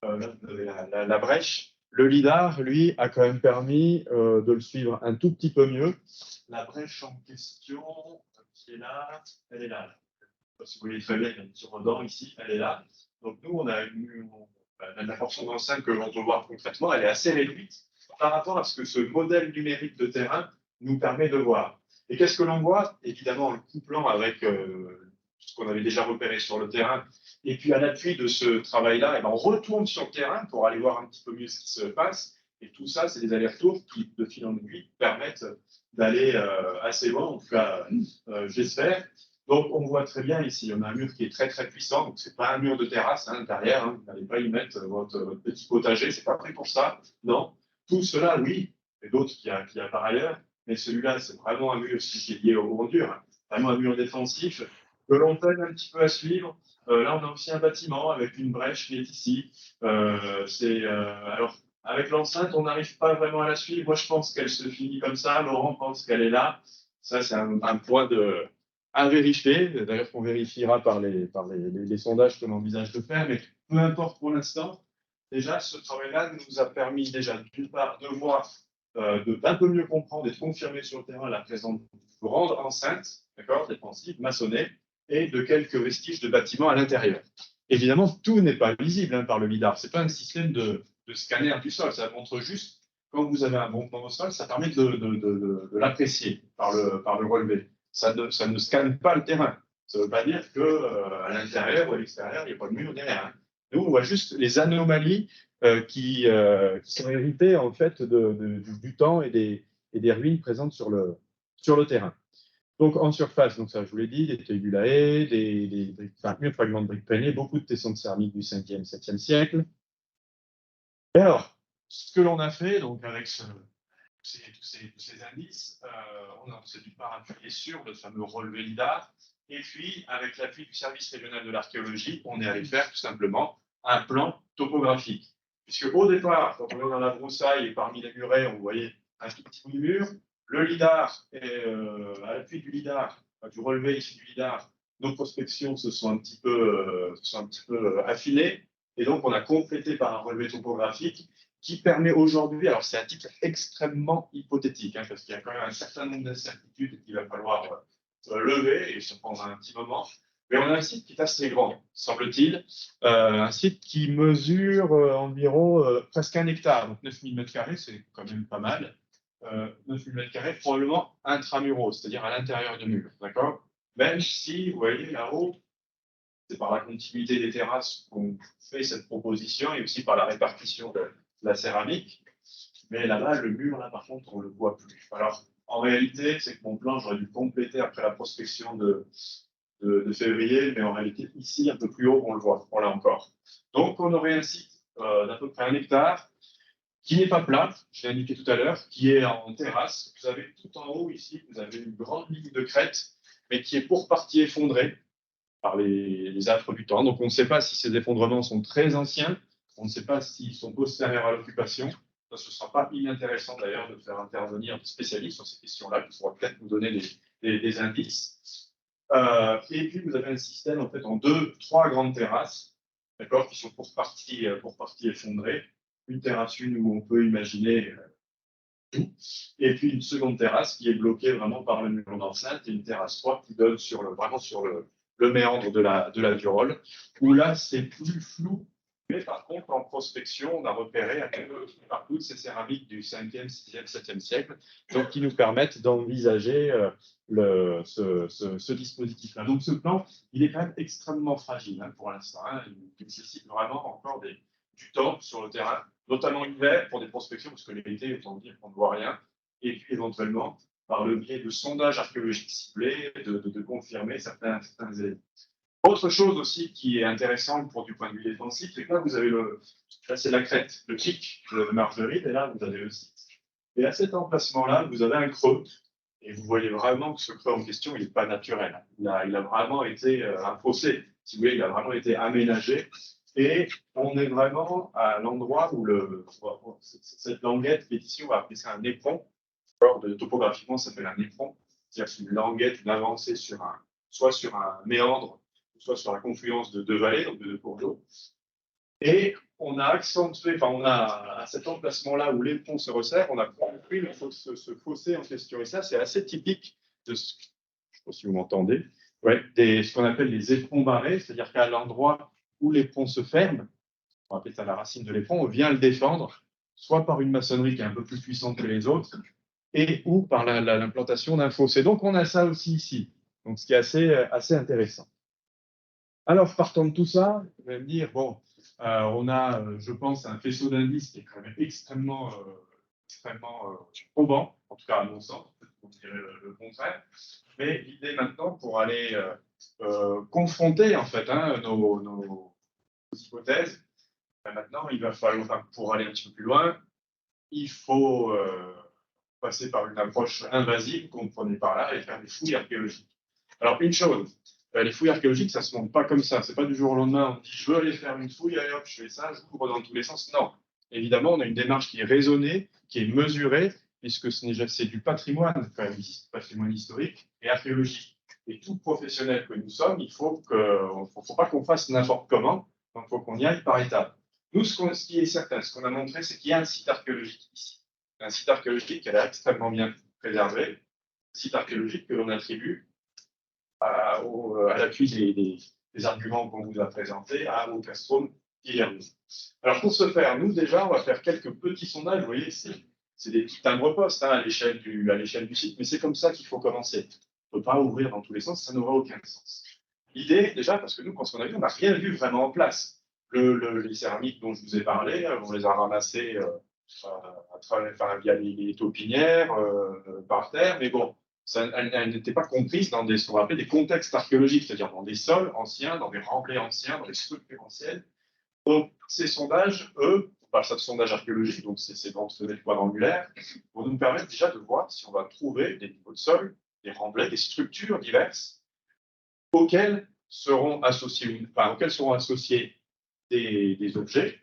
là, vous avez la brèche. Le LIDAR, lui, a quand même permis de le suivre un tout petit peu mieux. La brèche en question, qui est là, elle est là. Si vous voyez très bien, il y a un petit redent ici, elle est là. Donc nous, on a la portion d'enceinte que l'on peut voir concrètement, elle est assez réduite par rapport à ce que ce modèle numérique de terrain nous permet de voir. Et qu'est-ce que l'on voit? Évidemment, en le couplant avec ce qu'on avait déjà repéré sur le terrain. Et puis, à l'appui de ce travail-là, on retourne sur le terrain pour aller voir un petit peu mieux ce qui se passe. Et tout ça, c'est des allers-retours qui, de fil en aiguille, permettent d'aller assez loin, en tout cas, j'espère. Donc, on voit très bien ici, on a un mur qui est très, très puissant. Donc, ce n'est pas un mur de terrasse hein, derrière. Hein, vous n'allez pas y mettre votre petit potager. Ce n'est pas pris pour ça. Non. Tout cela, oui. Et d'autres qui a par ailleurs. Mais celui-là, c'est vraiment un mur qui est lié au bordure. Hein, vraiment un mur défensif que l'on peine un petit peu à suivre. Là, on a aussi un bâtiment avec une brèche qui est ici. Alors, avec l'enceinte, on n'arrive pas vraiment à la suivre. Moi, je pense qu'elle se finit comme ça. Laurent pense qu'elle est là. Ça, c'est un point à vérifier. D'ailleurs, qu'on vérifiera par les sondages que l'on envisage de faire. Mais peu importe pour l'instant, déjà, ce travail-là nous a permis déjà, d'une part, de voir, d'un peu mieux comprendre et de confirmer sur le terrain la présence de grandes enceintes, d'accord, défensives, maçonnées, et de quelques vestiges de bâtiments à l'intérieur. Évidemment, tout n'est pas visible hein, par le LIDAR. Ce n'est pas un système de scanner du sol. Ça montre juste, quand vous avez un bon plan au sol, ça permet de l'apprécier par le relevé. Ça ne scanne pas le terrain. Ça ne veut pas dire qu'à l'intérieur ou à l'extérieur, il n'y a pas de mur derrière. Hein. Nous, on voit juste les anomalies qui sont héritées en fait du temps et des ruines présentes sur le terrain. Donc, en surface, donc ça, je vous l'ai dit, des tégulae, des fragments de briques peinées, beaucoup de tessons de céramique du 5e, 7e siècle. Et alors, ce que l'on a fait, donc, avec tous ces indices, on s'est d'une part appuyé sur le fameux relevé LIDAR, et puis, avec l'appui du service régional de l'archéologie, on est allé faire tout simplement un plan topographique. Puisque au départ, quand on est dans la broussaille et parmi les murets, on voyait un tout petit bout de mur. Le LIDAR, à l'appui du LIDAR, du relevé issu du LIDAR, nos prospections se sont un petit peu affinées. Et donc, on a complété par un relevé topographique qui permet aujourd'hui, alors c'est un titre extrêmement hypothétique, hein, parce qu'il y a quand même un certain nombre d'incertitudes qu'il va falloir lever, et ça prendra un petit moment. Mais on a un site qui est assez grand, semble-t-il, un site qui mesure environ presque 1 hectare, donc 9000 m², c'est quand même pas mal. 9000 m², probablement intramuros, c'est-à-dire à l'intérieur de murs, d'accord? Même si, vous voyez là-haut, C'est par la continuité des terrasses qu'on fait cette proposition et aussi par la répartition de la céramique. Mais là-bas, le mur, là, par contre, on ne le voit plus. Alors, en réalité, c'est que mon plan, j'aurais dû compléter après la prospection de février, mais en réalité, ici, un peu plus haut, on le voit, on l'a encore. Donc, on aurait un site d'à peu près 1 hectare, qui n'est pas plat, je l'ai indiqué tout à l'heure, qui est en terrasse. Vous avez tout en haut ici, vous avez une grande ligne de crête, mais qui est pour partie effondrée par les affres du temps. Donc, on ne sait pas si ces effondrements sont très anciens, on ne sait pas s'ils sont postérieurs à l'occupation. Ce ne sera pas inintéressant d'ailleurs de faire intervenir des spécialistes sur ces questions-là, qui pourront peut-être nous donner des indices. Et puis, vous avez un système en fait en 2-3 grandes terrasses, d'accord, qui sont pour partie effondrées. Une terrasse où on peut imaginer tout, et puis une seconde terrasse qui est bloquée vraiment par le mur d'enceinte, et une terrasse 3 qui donne vraiment sur le méandre de la Durolle, où là c'est plus flou, mais par contre en prospection on a repéré partout ces céramiques du 5e, 6e, 7e siècle, donc qui nous permettent d'envisager ce dispositif-là. Donc ce plan, il est quand même extrêmement fragile pour l'instant, il nécessite vraiment encore du temps sur le terrain, notamment l'hiver pour des prospections, parce que l'été, autant dire qu'on ne voit rien, et puis éventuellement, par le biais de sondages archéologiques ciblés, de confirmer certains éléments. Autre chose aussi qui est intéressante pour du point de vue défensif, c'est que là, vous avez là c'est la crête, le pic de Margeride, et là, vous avez le site. Et à cet emplacement-là, vous avez un creux, et vous voyez vraiment que ce creux en question, il n'est pas naturel. Il a vraiment été un fossé, si vous voulez, il a vraiment été aménagé. Et on est vraiment à l'endroit où cette languette qui est ici, on va appeler ça un éperon. Topographiquement, ça s'appelle un éperon. C'est-à-dire une languette, une avancée soit sur un méandre, soit sur la confluence de deux vallées, donc de deux cours d'eau. Et on a accentué, on a à cet emplacement-là où l'éperon se resserre, on a construit ce fossé en question. Et ça, c'est assez typique de je ne sais pas si vous m'entendez, ce qu'on appelle les éperons barrés, c'est-à-dire qu'à l'endroit où l'éperon se ferme, on appelle ça la racine de l'éperon, on vient le défendre, soit par une maçonnerie qui est un peu plus puissante que les autres, et ou par l'implantation d'un fossé. Donc on a ça aussi ici, donc ce qui est assez intéressant. Alors partant de tout ça, vous allez me dire, bon, on a, je pense, un faisceau d'indices qui est quand même extrêmement probant, en tout cas à mon sens, on dirait le contraire. Mais l'idée maintenant, pour aller confronter en fait nos hypothèses, maintenant il va falloir, pour aller un petit peu plus loin, il faut passer par une approche invasive, comprenez par là, et faire des fouilles archéologiques. Alors une chose, les fouilles archéologiques, ça ne se monte pas comme ça. C'est pas du jour au lendemain, on dit je veux aller faire une fouille, allez hop, je fais ça, j'ouvre dans tous les sens. Non. Évidemment, on a une démarche qui est raisonnée, qui est mesurée, puisque c'est du patrimoine, quand même, patrimoine historique et archéologique. Et tout professionnel que nous sommes, il ne faut pas qu'on fasse n'importe comment, donc il faut qu'on y aille par étapes. Nous, ce qui est certain, ce qu'on a montré, c'est qu'il y a un site archéologique ici. Un site archéologique qui a l'air extrêmement bien préservé, un site archéologique que l'on attribue à l'appui des arguments qu'on vous a présentés au Castrum Guillermo. Alors pour ce faire, nous déjà, on va faire quelques petits sondages. Vous voyez, c'est des petits timbres-postes à l'échelle du site, mais c'est comme ça qu'il faut commencer. On ne peut pas ouvrir dans tous les sens, ça n'aura aucun sens. L'idée, déjà, parce que nous, quand on a vu, on n'a rien vu vraiment en place. Les céramiques dont je vous ai parlé, on les a ramassées via les taupinières, par terre, mais bon, elle n'était pas comprise dans ce qu'on appelle des contextes archéologiques, c'est-à-dire dans des sols anciens, dans des remblais anciens, dans des structures anciennes. Donc, ces sondages, eux, on parle ça de sondage archéologique, donc c'est d'entrer des quadrangulaires, vont nous permettre déjà de voir si on va trouver des niveaux de sol, des remblais, des structures diverses auxquelles seront associés des objets,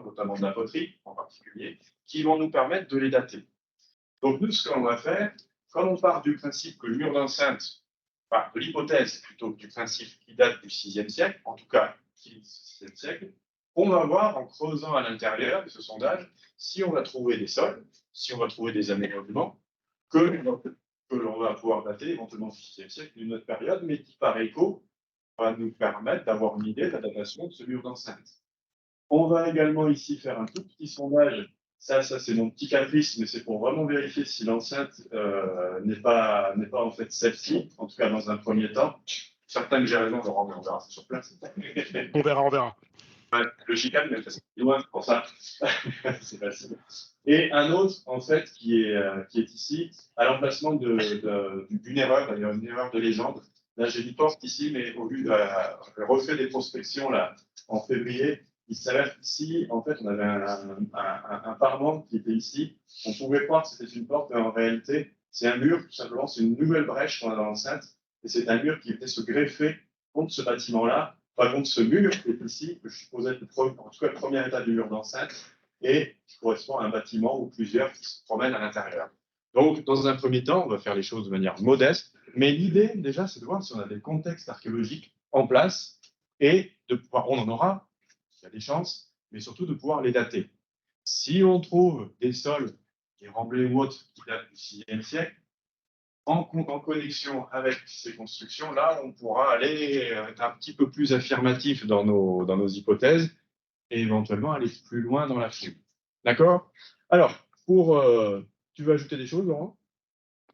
notamment de la poterie en particulier, qui vont nous permettre de les dater. Donc, nous, ce qu'on va faire, quand on part du principe que le mur d'enceinte, de l'hypothèse plutôt que du principe qui date du 6e siècle, en tout cas du 6e siècle, on va voir en creusant à l'intérieur de ce sondage si on va trouver des sols, si on va trouver des aménagements que l'on va pouvoir dater éventuellement du 6e siècle d'une autre période, mais qui par écho va nous permettre d'avoir une idée de la datation de ce mur d'enceinte. On va également ici faire un tout petit sondage. Ça c'est mon petit caprice, mais c'est pour vraiment vérifier si l'enceinte n'est pas en fait celle-ci, en tout cas dans un premier temps. certain que j'ai raison, Laurent, mais on verra ça sur place. On verra, on verra. Ouais, le chicane, mais parce qu'il est loin, pour ça. C'est facile. Et un autre, en fait, qui est ici, à l'emplacement d'une erreur, d'ailleurs une erreur de légende. Là, j'ai une porte ici, mais au vu de refait des prospections là, en février, il s'avère qu'ici, en fait, on avait un parement qui était ici. On pouvait croire que c'était une porte, mais en réalité, c'est un mur, tout simplement, c'est une nouvelle brèche qu'on a dans l'enceinte. Et c'est un mur qui venait se greffer contre ce bâtiment-là, pas contre ce mur qui est ici, que je supposais être en tout cas le premier état du mur d'enceinte, et qui correspond à un bâtiment ou plusieurs qui se promènent à l'intérieur. Donc, dans un premier temps, on va faire les choses de manière modeste, mais l'idée, déjà, c'est de voir si on a des contextes archéologiques en place et de pouvoir, on en aura, il y a des chances, mais surtout de pouvoir les dater. Si on trouve des sols, des remblais ou autres qui datent du 6e siècle, en connexion avec ces constructions-là, on pourra aller être un petit peu plus affirmatif dans nos hypothèses et éventuellement aller plus loin dans la fouille. D'accord? Alors, tu veux ajouter des choses, Laurent?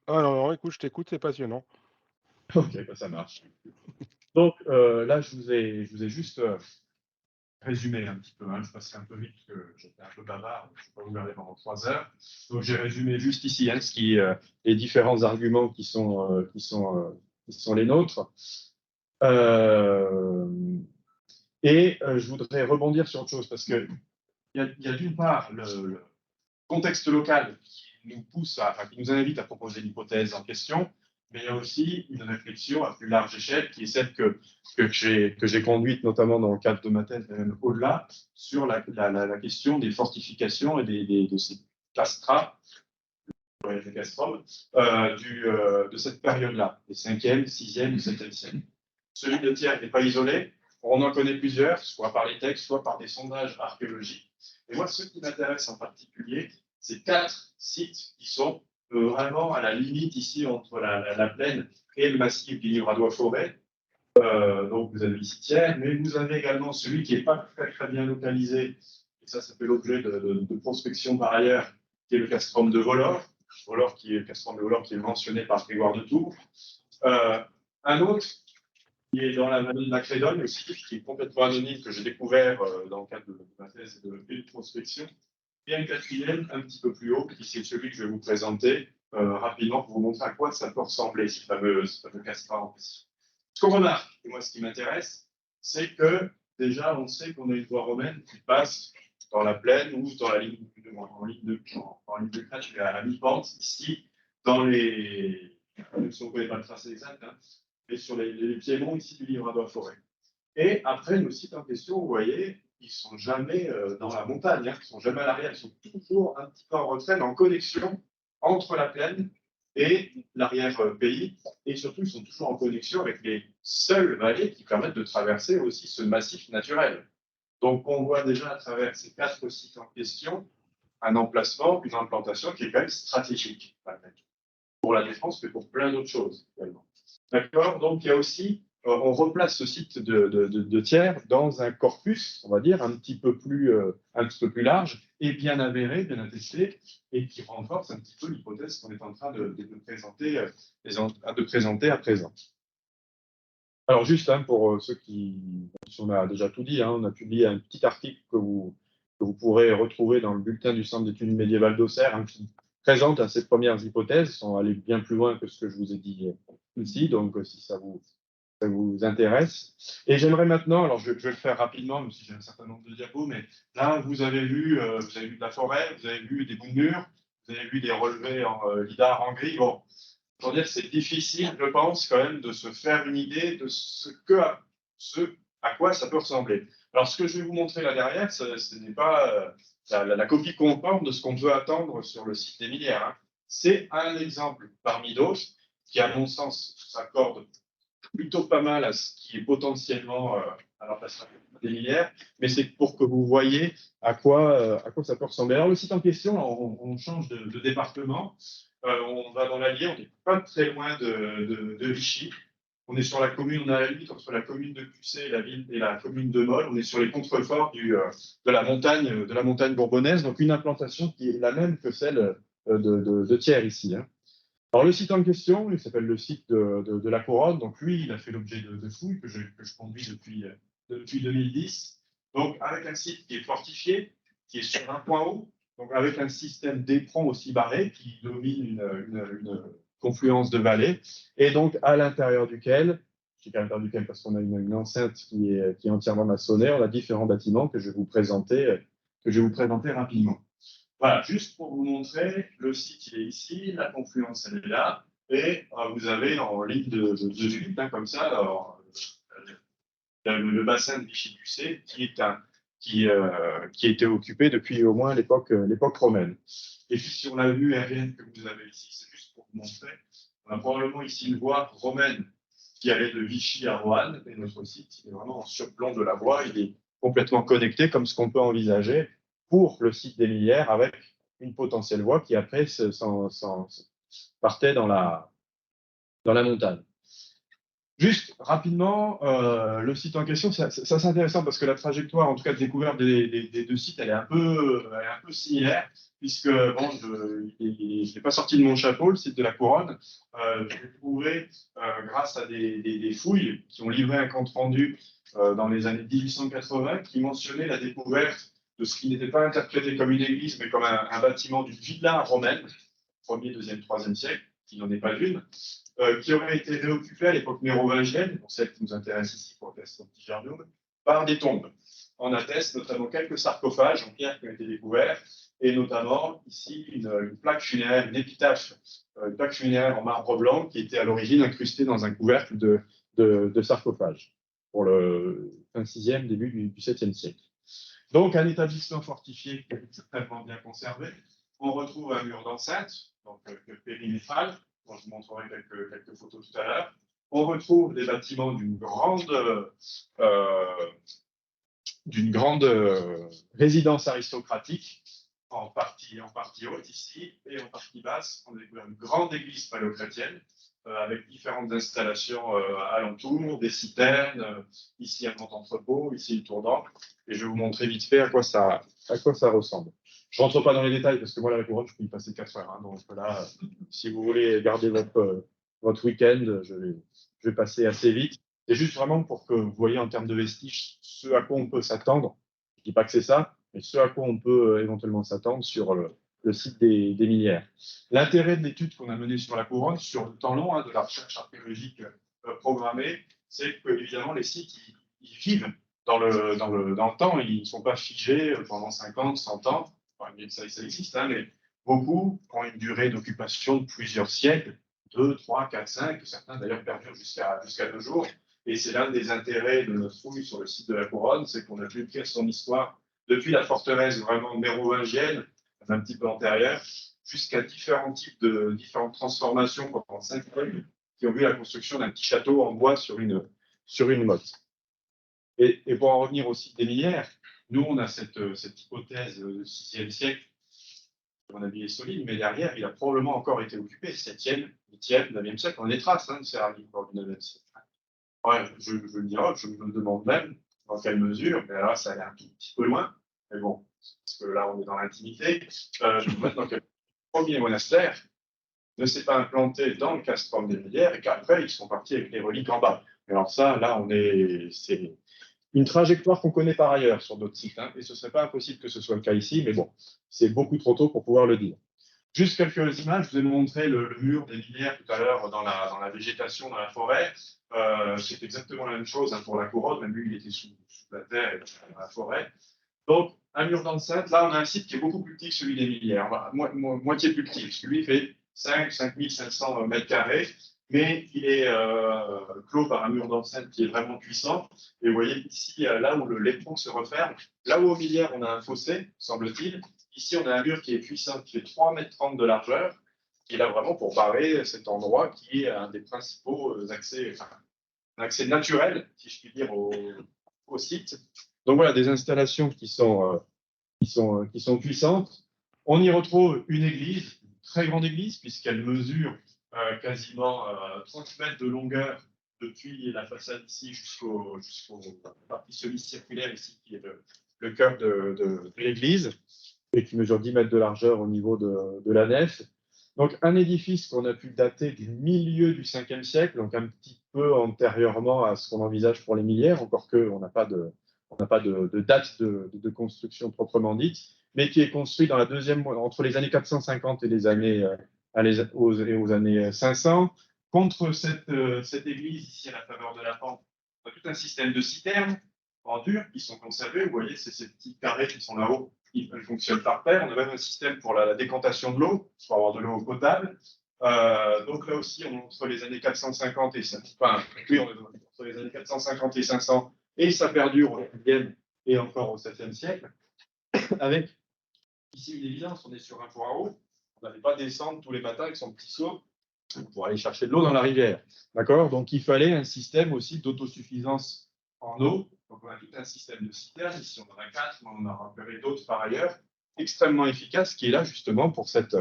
Ah non, non, écoute, je t'écoute, c'est passionnant. Ok, bah ça marche. Donc là, je vous ai juste résumé un petit peu. Hein. Je passerai un peu vite parce que j'étais un peu bavard. Je ne vais pas vous garder pendant 3 heures. Donc j'ai résumé juste ici hein, les différents arguments qui sont les nôtres. Je voudrais rebondir sur autre chose parce que il y a d'une part le contexte local qui nous pousse qui nous invite à proposer l'hypothèse en question, mais il y a aussi une réflexion à plus large échelle qui est celle que j'ai conduite notamment dans le cadre de ma thèse, mais même au-delà, sur la question des fortifications et de ces castrats, de cette période-là, des 5e, 6e ou 7e siècles. Celui de Thiers n'est pas isolé, on en connaît plusieurs, soit par les textes, soit par des sondages archéologiques. Et moi, ce qui m'intéresse en particulier, c'est 4 sites qui sont vraiment à la limite ici entre la plaine et le massif du Livradois-Forêt. Donc vous avez ici Thiers, mais vous avez également celui qui n'est pas très bien localisé, et ça fait l'objet de prospection par ailleurs, qui est le castrum de Vollore, le castrum de Vollore qui est mentionné par Grégoire de Tours. Un autre qui est dans la vallée de la Crédonne aussi, qui est complètement anonyme, que j'ai découvert dans le cadre de ma thèse et de prospection. Et un quatrième, un petit peu plus haut, qui c'est celui que je vais vous présenter rapidement pour vous montrer à quoi ça peut ressembler, ce fameux castrum en question. Ce qu'on remarque, et moi ce qui m'intéresse, c'est que déjà on sait qu'on a une voie romaine qui passe dans la plaine ou dans la ligne en ligne de crête à mi-pente, ici, dans les. Si on ne connaît pas le tracé exact, hein, mais sur les piémonts ici du Livradois-Forêt. Et après, nos sites en question, vous voyez, ils ne sont jamais dans la montagne, hein, ils ne sont jamais à l'arrière, ils sont toujours un petit peu en retrait, en connexion entre la plaine et l'arrière-pays. Et surtout, ils sont toujours en connexion avec les seules vallées qui permettent de traverser aussi ce massif naturel. Donc, on voit déjà à travers ces 4 sites en question un emplacement, une implantation qui est quand même stratégique pour la défense, mais pour plein d'autres choses également. D'accord? Donc, il y a aussi, on replace ce site de Thiers dans un corpus, on va dire, un petit peu plus large et bien avéré, bien attesté, et qui renforce un petit peu l'hypothèse qu'on est en train de présenter à présent. Alors, juste hein, pour ceux on a déjà tout dit, hein, on a publié un petit article que vous pourrez retrouver dans le bulletin du Centre d'études médiévales d'Auxerre, hein, qui présente ces premières hypothèses, sont allées bien plus loin que ce que je vous ai dit ici, donc si ça vous intéresse. Et j'aimerais maintenant, alors je vais le faire rapidement, même si j'ai un certain nombre de diapos, mais là, vous avez vu de la forêt, vous avez vu des bouts de murs, vous avez vu des relevés en lidar en gris. Bon, pour dire, c'est difficile, je pense, quand même, de se faire une idée de ce à quoi ça peut ressembler. Alors, ce que je vais vous montrer là derrière, ce n'est pas la copie conforme de ce qu'on peut attendre sur le site des Millières. Hein. C'est un exemple parmi d'autres qui, à mon sens, s'accorde plutôt pas mal à ce qui est potentiellement à l'emplacement des Millières, mais c'est pour que vous voyez à quoi ça peut ressembler. Alors, le site en question, on change de département. On va dans l'Allier, on n'est pas très loin de Vichy. On est sur la commune, on est à la limite entre la commune de Cussé et la commune de Molles. On est sur les contreforts de la montagne bourbonnaise, donc une implantation qui est la même que celle de Thiers ici. Hein. Alors, le site en question, il s'appelle le site de la Couronne. Donc, lui, il a fait l'objet de fouilles que je conduis depuis 2010. Donc, avec un site qui est fortifié, qui est sur un point haut, donc avec un système d'éperon aussi barré qui domine une confluence de vallées, et donc à l'intérieur duquel, je dis à l'intérieur duquel parce qu'on a une enceinte qui est entièrement maçonnée, on a différents bâtiments que je vais vous présenter rapidement. Voilà, juste pour vous montrer, le site il est ici, la confluence elle est là, et vous avez en ligne de vue, comme ça, alors, le bassin de Vichy-Tussé qui a été occupé depuis au moins l'époque romaine. Et puis sur la vue aérienne que vous avez ici, c'est juste pour vous montrer, on a probablement ici une voie romaine qui allait de Vichy à Roanne, et notre site il est vraiment en surplomb de la voie, il est complètement connecté comme ce qu'on peut envisager pour le site des Millières avec une potentielle voie qui après partait dans la montagne. Juste rapidement, le site en question, ça c'est intéressant parce que la trajectoire, en tout cas de découverte des deux sites, elle est un peu similaire, puisque bon, je n'ai pas sorti de mon chapeau le site de la Couronne. J'ai trouvé, grâce à des fouilles qui ont livré un compte rendu dans les années 1880, qui mentionnait la découverte de ce qui n'était pas interprété comme une église, mais comme un bâtiment d'une villa romaine, 1er, 2e, 3e siècle, qui n'en est pas une, qui aurait été réoccupée à l'époque mérovingienne, pour celle qui nous intéresse ici pour le Castor Tigernum, par des tombes. On atteste notamment quelques sarcophages en pierre qui ont été découverts, et notamment ici une plaque funéraire, une épitaphe, une plaque funéraire en marbre blanc qui était à l'origine incrustée dans un couvercle de sarcophage pour le fin 6e, début du 7e siècle. Donc un établissement fortifié qui est extrêmement bien conservé. On retrouve un mur d'enceinte, donc périmétral, dont je vous montrerai quelques photos tout à l'heure. On retrouve des bâtiments d'une grande résidence aristocratique, en partie haute ici, et en partie basse, on a découvert une grande église paléochrétienne, avec différentes installations alentour, des citernes, ici un grand entrepôt, ici une tour d'angle, et je vais vous montrer vite fait à quoi ça ressemble. Je ne rentre pas dans les détails parce que moi, la Couronne, je peux y passer 4 heures. Hein, donc là, si vous voulez garder votre week-end, je vais passer assez vite. C'est juste vraiment pour que vous voyez en termes de vestiges ce à quoi on peut s'attendre. Je ne dis pas que c'est ça, mais ce à quoi on peut éventuellement s'attendre sur le site des Millières. L'intérêt de l'étude qu'on a menée sur la Couronne, sur le temps long de la recherche archéologique programmée, c'est que évidemment les sites ils vivent dans le temps, ils ne sont pas figés pendant 50, 100 ans. Enfin, ça existe, hein, mais beaucoup ont une durée d'occupation de plusieurs siècles, 2, 3, 4, 5, certains d'ailleurs perdurent jusqu'à nos jours. Et c'est l'un des intérêts de notre fouille sur le site de la Couronne, c'est qu'on a pu écrire son histoire depuis la forteresse vraiment mérovingienne, un petit peu antérieure, jusqu'à différentes transformations pendant 5 siècles qui ont vu la construction d'un petit château en bois sur une motte. Et pour en revenir au site des Millières, nous, on a cette hypothèse du 6e siècle, on a dit est solide, mais derrière, il a probablement encore été occupé, 7e, 8e, 9e siècle. On a des traces de céramique encore du 9e siècle. Ouais, je le dirais, je me demande même dans quelle mesure, mais là, ça allait un tout petit peu loin. Mais bon, parce que là, on est dans l'intimité. Je me demande dans quel premier monastère ne s'est pas implanté dans le castrum des Millières et qu'après, ils sont partis avec les reliques en bas. Et alors ça, là, c'est une trajectoire qu'on connaît par ailleurs sur d'autres sites, hein, et ce ne serait pas impossible que ce soit le cas ici, mais bon, c'est beaucoup trop tôt pour pouvoir le dire. Juste quelques images, je vous ai montré le mur des Millières tout à l'heure dans la végétation, dans la forêt. C'est exactement la même chose hein, pour la Couronne, même lui, il était sous la terre et dans la forêt. Donc, un mur d'enceinte, là, on a un site qui est beaucoup plus petit que celui des Millières, moitié plus petit, parce que lui, il fait 5 500 mètres carrés, mais il est clos par un mur d'enceinte qui est vraiment puissant. Et vous voyez ici, là où l'éperon se referme, là où aux Millières, on a un fossé, semble-t-il, ici, on a un mur qui est puissant, qui fait 3,30 m de largeur, qui est là vraiment pour barrer cet endroit qui est un des principaux accès, enfin, un accès naturel, si je puis dire, au site. Donc voilà, des installations qui sont puissantes. On y retrouve une église, une très grande église, puisqu'elle mesure quasiment 30 mètres de longueur depuis la façade ici jusqu'au partie semi-circulaire ici, qui est le cœur de l'église, et qui mesure 10 mètres de largeur au niveau de la nef. Donc, un édifice qu'on a pu dater du milieu du 5e siècle, donc un petit peu antérieurement à ce qu'on envisage pour les Millières, encore qu'on n'a pas de date de construction proprement dite, mais qui est construit dans la entre les années 450 et les années, aux années 500. Contre cette église, ici, à la faveur de la pente, on a tout un système de citernes en dur qui sont conservés. Vous voyez, c'est ces petits carrés qui sont là-haut, qui fonctionnent par paire. On a même un système pour la décantation de l'eau, pour avoir de l'eau potable. Donc là aussi, entre les années 450 et 500, enfin, oui, entre les années 450 et 500, et ça perdure au 9e et encore au 7e siècle, avec ici une évidence, on est sur un point haut, on n'allait pas descendre tous les matins avec son petit seau pour aller chercher de l'eau dans la rivière. D'accord? Donc il fallait un système aussi d'autosuffisance en eau. Donc on a tout un système de citernes, ici on en a 4, mais on en a repéré d'autres par ailleurs, extrêmement efficace, qui est là justement pour cette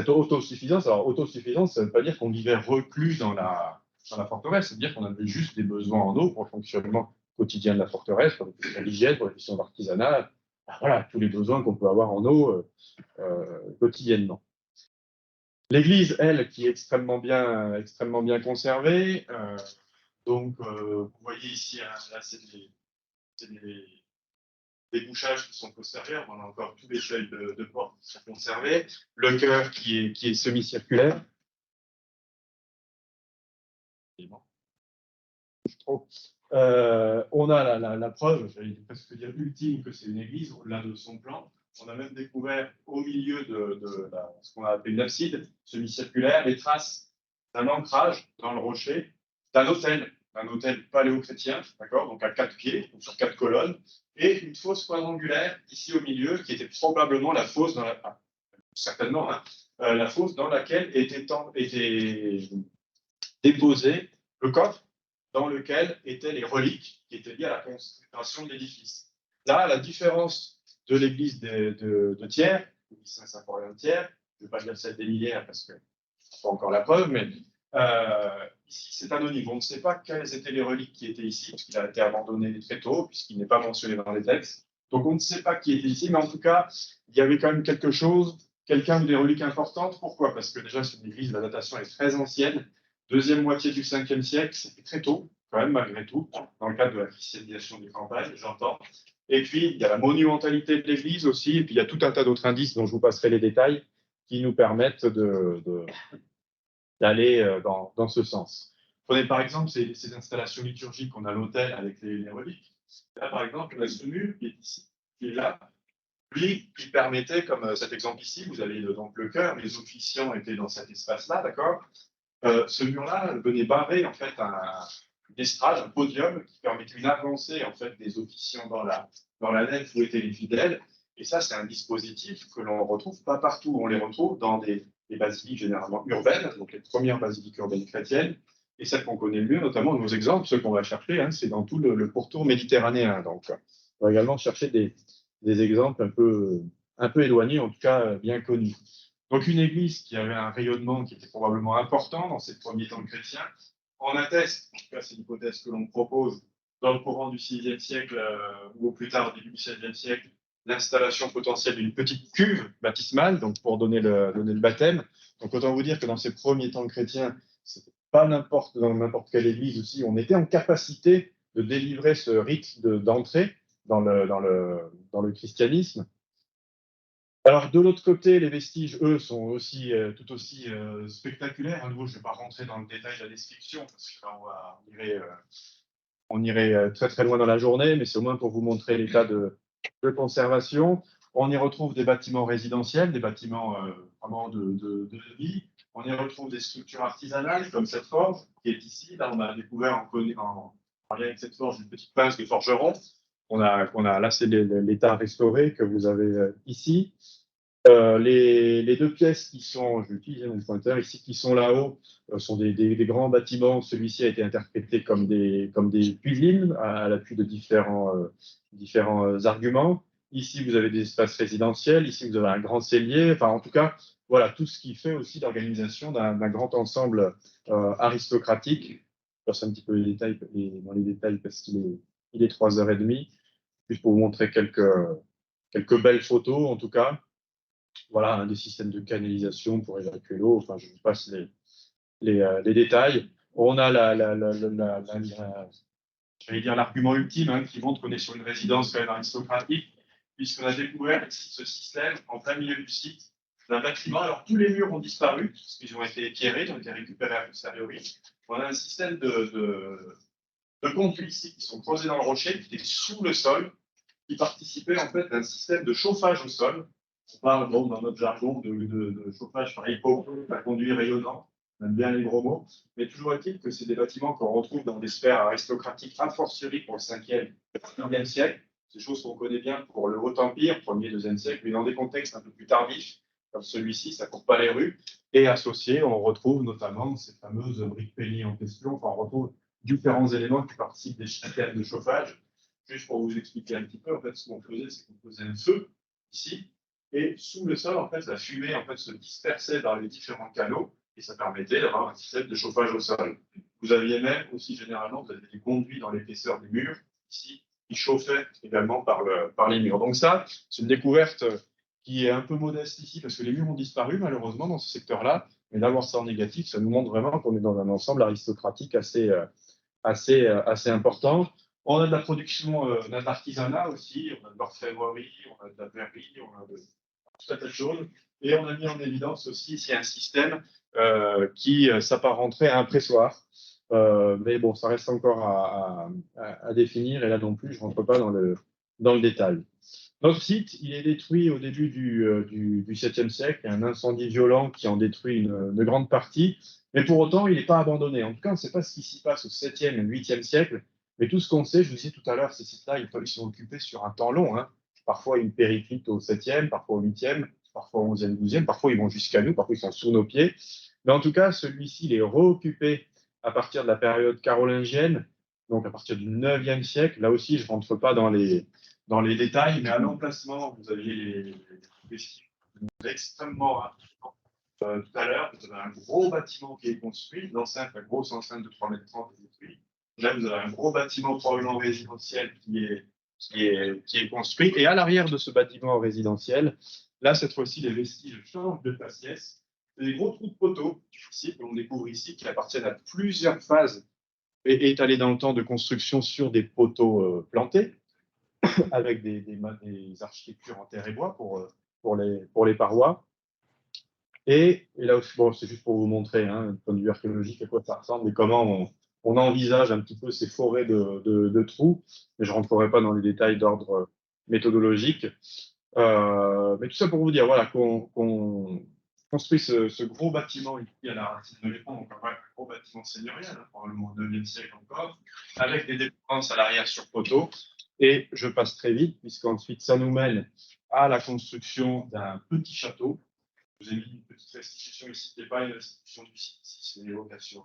autosuffisance. Alors autosuffisance, ça ne veut pas dire qu'on vivait reclus dans la forteresse, ça veut dire qu'on avait juste des besoins en eau pour le fonctionnement quotidien de la forteresse, pour les questions d'hygiène, pour les questions d'artisanat, voilà, tous les besoins qu'on peut avoir en eau quotidiennement. L'église, elle, qui est extrêmement bien conservée. Donc, vous voyez ici, hein, là, c'est des bouchages qui sont postérieurs. On a encore tous les seuils de porte qui sont conservés. Le chœur qui est semi-circulaire. On a la preuve, j'allais presque dire ultime, que c'est une église au-delà de son plan. On a même découvert au milieu de ce qu'on a appelé une abside semi-circulaire les traces d'un ancrage dans le rocher d'un hôtel paléo-chrétien, d'accord, donc à 4 pieds, donc sur 4 colonnes, et une fosse quadrangulaire ici au milieu qui était probablement la fosse certainement, hein, la fosse dans laquelle était déposé le coffre dans lequel étaient les reliques qui étaient liées à la construction de l'édifice. Là, la différence de l'église de Thiers, l'église Saint-Symphorien de Thiers, je ne vais pas dire celle des Millières parce que c'est pas encore la preuve, mais ici c'est anonyme. On ne sait pas quelles étaient les reliques qui étaient ici, puisqu'il a été abandonné très tôt, puisqu'il n'est pas mentionné dans les textes. Donc on ne sait pas qui était ici, mais en tout cas, il y avait quand même quelque chose, quelqu'un ou des reliques importantes. Pourquoi? Parce que déjà, c'est une église, la datation est très ancienne. Deuxième moitié du 5e siècle, c'était très tôt, quand même, malgré tout, dans le cadre de la christianisation des campagnes, j'entends. Et puis, il y a la monumentalité de l'église aussi, et puis il y a tout un tas d'autres indices dont je vous passerai les détails, qui nous permettent d'aller dans ce sens. Prenez par exemple ces installations liturgiques qu'on a à l'autel avec les reliques. Là, par exemple, on a ce mur qui est ici, qui est là, lui, qui permettait, comme cet exemple ici, vous avez donc le chœur, les officiants étaient dans cet espace-là, d'accord? Ce mur-là venait barrer en fait une estrade, un podium qui permettait une avancée en fait des officiants dans la nef où étaient les fidèles. Et ça, c'est un dispositif que l'on ne retrouve pas partout. On les retrouve dans des basiliques généralement urbaines, donc les premières basiliques urbaines chrétiennes, et celles qu'on connaît le mieux, notamment nos exemples, ceux qu'on va chercher, hein, c'est dans tout le pourtour méditerranéen. Donc, on va également chercher des exemples un peu éloignés, en tout cas bien connus. Donc une église qui avait un rayonnement qui était probablement important dans ces premiers temps chrétiens. On atteste, en tout cas c'est l'hypothèse que l'on propose, dans le courant du 6e siècle ou au plus tard, début du 7e siècle, l'installation potentielle d'une petite cuve baptismale, donc pour donner le baptême. Donc autant vous dire que dans ces premiers temps chrétiens, c'était pas dans n'importe quelle église aussi, on était en capacité de délivrer ce rite d'entrée dans le christianisme. Alors, de l'autre côté, les vestiges, eux, sont aussi, tout aussi spectaculaires. À nouveau, je ne vais pas rentrer dans le détail de la description, parce que là, on irait très très loin dans la journée, mais c'est au moins pour vous montrer l'état de conservation. On y retrouve des bâtiments résidentiels, des bâtiments vraiment de vie. On y retrouve des structures artisanales, comme cette forge qui est ici. Là, on a découvert en lien avec cette forge une petite pince de forgeron. Là, c'est l'état restauré que vous avez ici. Les deux pièces qui sont, je vais utiliser mon pointeur ici, qui sont là-haut, sont des grands bâtiments. Celui-ci a été interprété comme des cuisines à l'appui de différents arguments. Ici, vous avez des espaces résidentiels. Ici, vous avez un grand cellier. Enfin, en tout cas, voilà, tout ce qui fait aussi l'organisation d'un grand ensemble aristocratique. Je passe un petit peu dans les détails parce qu'il est 3h30. Juste pour vous montrer quelques belles photos, en tout cas. voilà, des systèmes de canalisation pour évacuer l'eau. Enfin, je vous passe les détails. On a j'allais dire l'argument ultime, hein, qui montre qu'on est sur une résidence quand même aristocratique, puisqu'on a découvert ici ce système en plein milieu du site d'un bâtiment. Alors tous les murs ont disparu, parce qu'ils ont été équerrés, ils ont été récupérés à posteriori. On a un système de conduits ici qui sont posés dans le rocher, qui étaient sous le sol, qui participaient en fait à un système de chauffage au sol. On parle donc dans notre jargon de chauffage par écho, à conduit rayonnant. On aime bien les gros mots, mais toujours est-il que c'est des bâtiments qu'on retrouve dans des sphères aristocratiques, a fortiori pour le 5e et 6e siècle. C'est des choses qu'on connaît bien pour le Haut Empire, 1er, 2e siècle, mais dans des contextes un peu plus tardifs, comme celui-ci, ça ne court pas les rues. Et associé, on retrouve notamment ces fameuses briques peignées en question. Enfin, on retrouve différents éléments qui participent des systèmes de chauffage. Juste pour vous expliquer un petit peu, en fait, ce qu'on faisait, c'est qu'on faisait un feu ici, et sous le sol, en fait, la fumée en fait, se dispersait dans les différents canaux, et ça permettait d'avoir un système de chauffage au sol. Vous aviez même aussi généralement, vous avez des conduits dans l'épaisseur des murs, ici, qui chauffaient également par les murs. Donc ça, c'est une découverte qui est un peu modeste ici, parce que les murs ont disparu malheureusement dans ce secteur-là, mais d'avoir ça en négatif, ça nous montre vraiment qu'on est dans un ensemble aristocratique assez important. On a de la production, on a de l'artisanat aussi, on a de l'orfèvrerie, on a de la verrerie, on a de tout un tas de choses. Et on a mis en évidence aussi ici un système qui s'apparenterait à un pressoir. Mais bon, ça reste encore à définir, et là non plus, je ne rentre pas dans le détail. Notre site, il est détruit au début du 7e siècle. Il y a un incendie violent qui en détruit une grande partie. Mais pour autant, il n'est pas abandonné. En tout cas, on ne sait pas ce qui s'y passe au 7e et 8e siècle. Mais tout ce qu'on sait, je vous disais tout à l'heure, ces sites-là, ils sont occupés sur un temps long. Hein. Parfois, une périclite au 7e, parfois au 8e, parfois au 11e, 12e. Parfois, ils vont jusqu'à nous. Parfois, ils sont sous nos pieds. Mais en tout cas, celui-ci, il est reoccupé à partir de la période carolingienne, donc à partir du 9e siècle. Là aussi, je ne rentre pas dans les détails, mais à l'emplacement, vous aviez les vestiges extrêmement rapidement. Tout à l'heure, vous avez un gros bâtiment qui est construit, l'enceinte, la grosse enceinte de 3,30 m est détruite. Là, vous avez un gros bâtiment probablement résidentiel qui est construit. Et à l'arrière de ce bâtiment résidentiel, là, cette fois-ci, les vestiges changent de faciès. C'est des gros trous de poteaux, ici, que l'on découvre ici, qui appartiennent à plusieurs phases et étalés dans le temps de construction sur des poteaux plantés, avec des architectures en terre et bois pour les parois. Et là aussi, bon, c'est juste pour vous montrer, hein, du point de vue archéologique, à quoi ça ressemble et comment on envisage un petit peu ces forêts de trous. Mais je ne rentrerai pas dans les détails d'ordre méthodologique. Mais tout ça pour vous dire, voilà, qu'on construit ce gros bâtiment ici à la racine de l'éperon, donc un gros bâtiment seigneurial, hein, probablement au 9e siècle encore, avec des dépendances à l'arrière sur poteaux. Et je passe très vite, puisqu'ensuite, ça nous mène à la construction d'un petit château. Je vous ai mis une petite restitution ici, qui n'est pas une restitution du site, ici, c'est une évocation.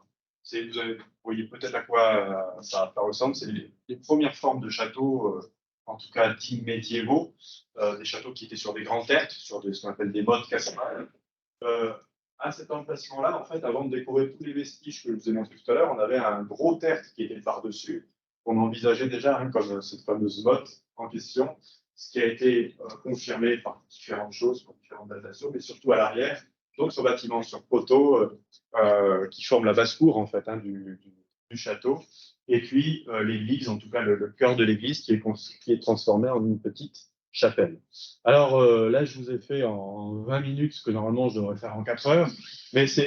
Vous voyez peut-être à quoi ça ressemble. C'est les premières formes de châteaux, en tout cas dits médiévaux, des châteaux qui étaient sur des grands tertres, sur ce qu'on appelle des mottes cassemales. À cet emplacement-là, en fait, avant de découvrir tous les vestiges que je vous ai montrés tout à l'heure, on avait un gros tertre qui était par-dessus, qu'on envisageait déjà hein, comme cette fameuse motte en question, ce qui a été confirmé par différentes choses, par différentes datations, mais surtout à l'arrière. Donc, ce bâtiment sur poteau qui forme la basse-cour en fait, hein, du château. Et puis, l'église, en tout cas le cœur de l'église, qui est transformé en une petite chapelle. Alors là, je vous ai fait en 20 minutes ce que normalement je devrais faire en 4 heures, mais ce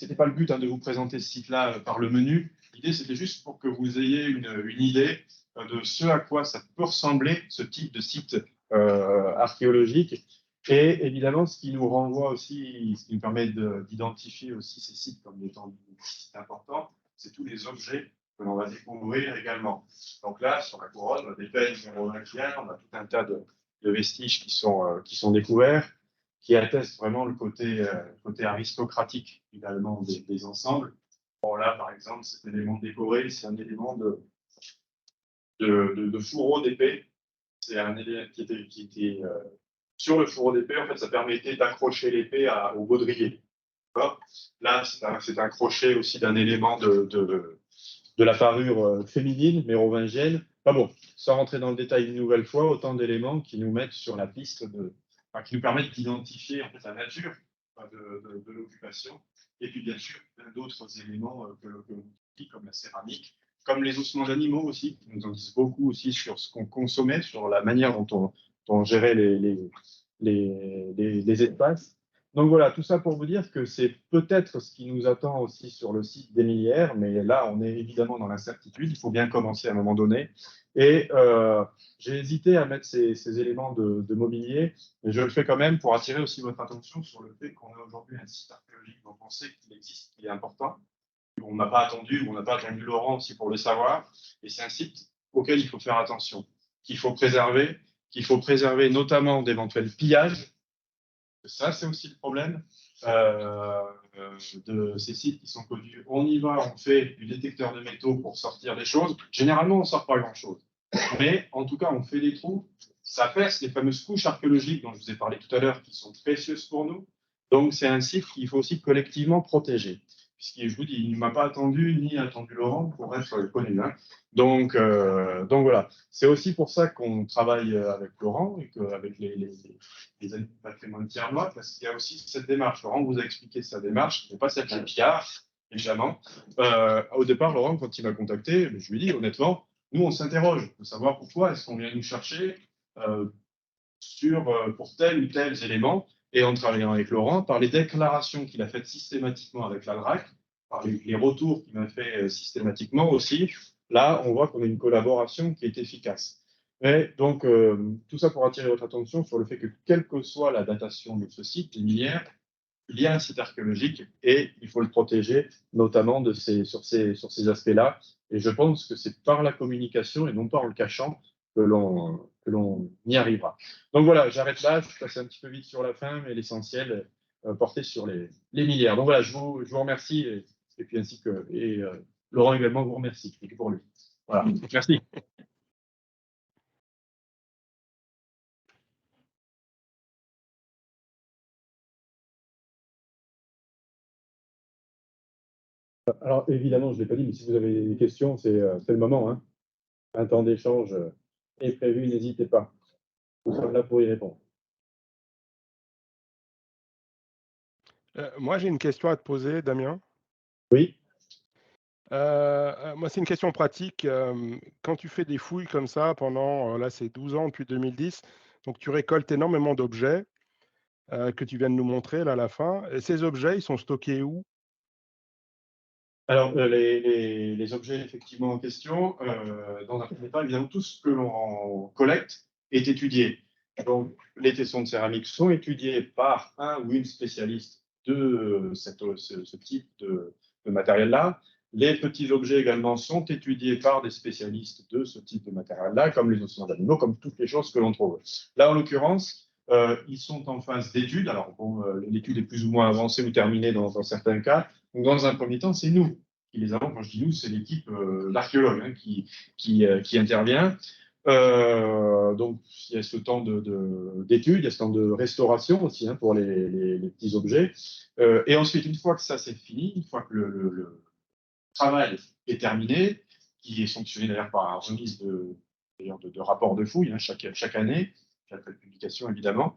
n'était pas le but hein, de vous présenter ce site-là par le menu. L'idée, c'était juste pour que vous ayez une idée de ce à quoi ça peut ressembler, ce type de site archéologique. Et évidemment, ce qui nous renvoie aussi, ce qui nous permet d'identifier aussi ces sites comme étant des sites importants, c'est tous les objets que l'on va découvrir également. Donc là, sur la couronne, on a des peignes mérovingiens, on a tout un tas de vestiges qui sont découverts, qui attestent vraiment le côté aristocratique finalement des ensembles. Bon, là, par exemple, cet élément décoré, c'est un élément de fourreau d'épée. C'est un élément qui était sur le fourreau d'épée. En fait, ça permettait d'accrocher l'épée au baudrier. Là, c'est un crochet aussi d'un élément de la parure féminine, mérovingienne. Bon, sans rentrer dans le détail une nouvelle fois, autant d'éléments qui nous mettent sur la piste qui nous permettent d'identifier en fait, la nature de l'occupation. Et puis, bien sûr, plein d'autres éléments que l'on dit, comme la céramique, comme les ossements d'animaux aussi, qui nous en disent beaucoup aussi sur ce qu'on consommait, sur la manière dont on gérait les espaces. Donc voilà, tout ça pour vous dire que c'est peut-être ce qui nous attend aussi sur le site des Millières, mais là, on est évidemment dans l'incertitude. Il faut bien commencer à un moment donné. Et j'ai hésité à mettre ces éléments de mobilier, mais je le fais quand même pour attirer aussi votre attention sur le fait qu'on a aujourd'hui un site archéologique dont on sait qu'il existe, qu'il est important. On n'a pas attendu Laurent aussi pour le savoir. Et c'est un site auquel il faut faire attention, qu'il faut préserver notamment d'éventuels pillages. Ça, c'est aussi le problème de ces sites qui sont connus. On y va, on fait du détecteur de métaux pour sortir des choses. Généralement, on ne sort pas grand-chose. Mais en tout cas, on fait des trous. Ça perce les fameuses couches archéologiques dont je vous ai parlé tout à l'heure, qui sont précieuses pour nous. Donc, c'est un site qu'il faut aussi collectivement protéger. Puisque je vous dis, il ne m'a pas attendu, ni attendu Laurent pour être connu. Hein. Donc voilà. C'est aussi pour ça qu'on travaille avec Laurent et avec les amis du patrimoine tiernois, parce qu'il y a aussi cette démarche. Laurent vous a expliqué sa démarche, n'est pas celle d'un Pierre, évidemment. Au départ, Laurent, quand il m'a contacté, je lui ai dit honnêtement, nous, on s'interroge de savoir pourquoi est-ce qu'on vient nous chercher pour tel ou tel élément. Et en travaillant avec Laurent, par les déclarations qu'il a faites systématiquement avec la DRAC, par les retours qu'il m'a fait systématiquement aussi, là, on voit qu'on a une collaboration qui est efficace. Et donc, tout ça pour attirer votre attention sur le fait que, quelle que soit la datation de ce site, les Millières, il y a un site archéologique et il faut le protéger, notamment sur ces aspects-là. Et je pense que c'est par la communication et non pas en le cachant que l'on y arrivera. Donc voilà, j'arrête là, je suis passé un petit peu vite sur la fin, mais l'essentiel porté sur les Millières. Donc voilà, je vous remercie et puis ainsi que Laurent également vous remercie. Et pour lui. Voilà, merci. Alors évidemment, je ne l'ai pas dit, mais si vous avez des questions, c'est le moment. Hein. Un temps d'échange est prévu, n'hésitez pas. Nous sommes là pour y répondre. Moi, j'ai une question à te poser, Damien. Oui. Moi, c'est une question pratique. Quand tu fais des fouilles comme ça pendant, là, c'est 12 ans depuis 2010, donc tu récoltes énormément d'objets que tu viens de nous montrer là à la fin. Et ces objets, ils sont stockés où? Alors, les objets effectivement en question, dans un premier temps, évidemment, tout ce que l'on collecte est étudié. Donc, les tessons de céramique sont étudiés par un ou une spécialiste de ce type de matériel-là. Les petits objets également sont étudiés par des spécialistes de ce type de matériel-là, comme les ossements d'animaux, comme toutes les choses que l'on trouve. Là, en l'occurrence, ils sont en phase d'étude. Alors, bon, l'étude est plus ou moins avancée ou terminée dans certains cas. Donc, dans un premier temps, c'est nous qui les avons. Quand je dis nous, c'est l'équipe l'archéologue hein, qui intervient. Donc, il y a ce temps d'étude, il y a ce temps de restauration aussi hein, pour les petits objets. Et ensuite, une fois que ça c'est fini, une fois que le travail est terminé, qui est sanctionné d'ailleurs par la remise de rapports de fouilles hein, chaque année, chaque publication évidemment,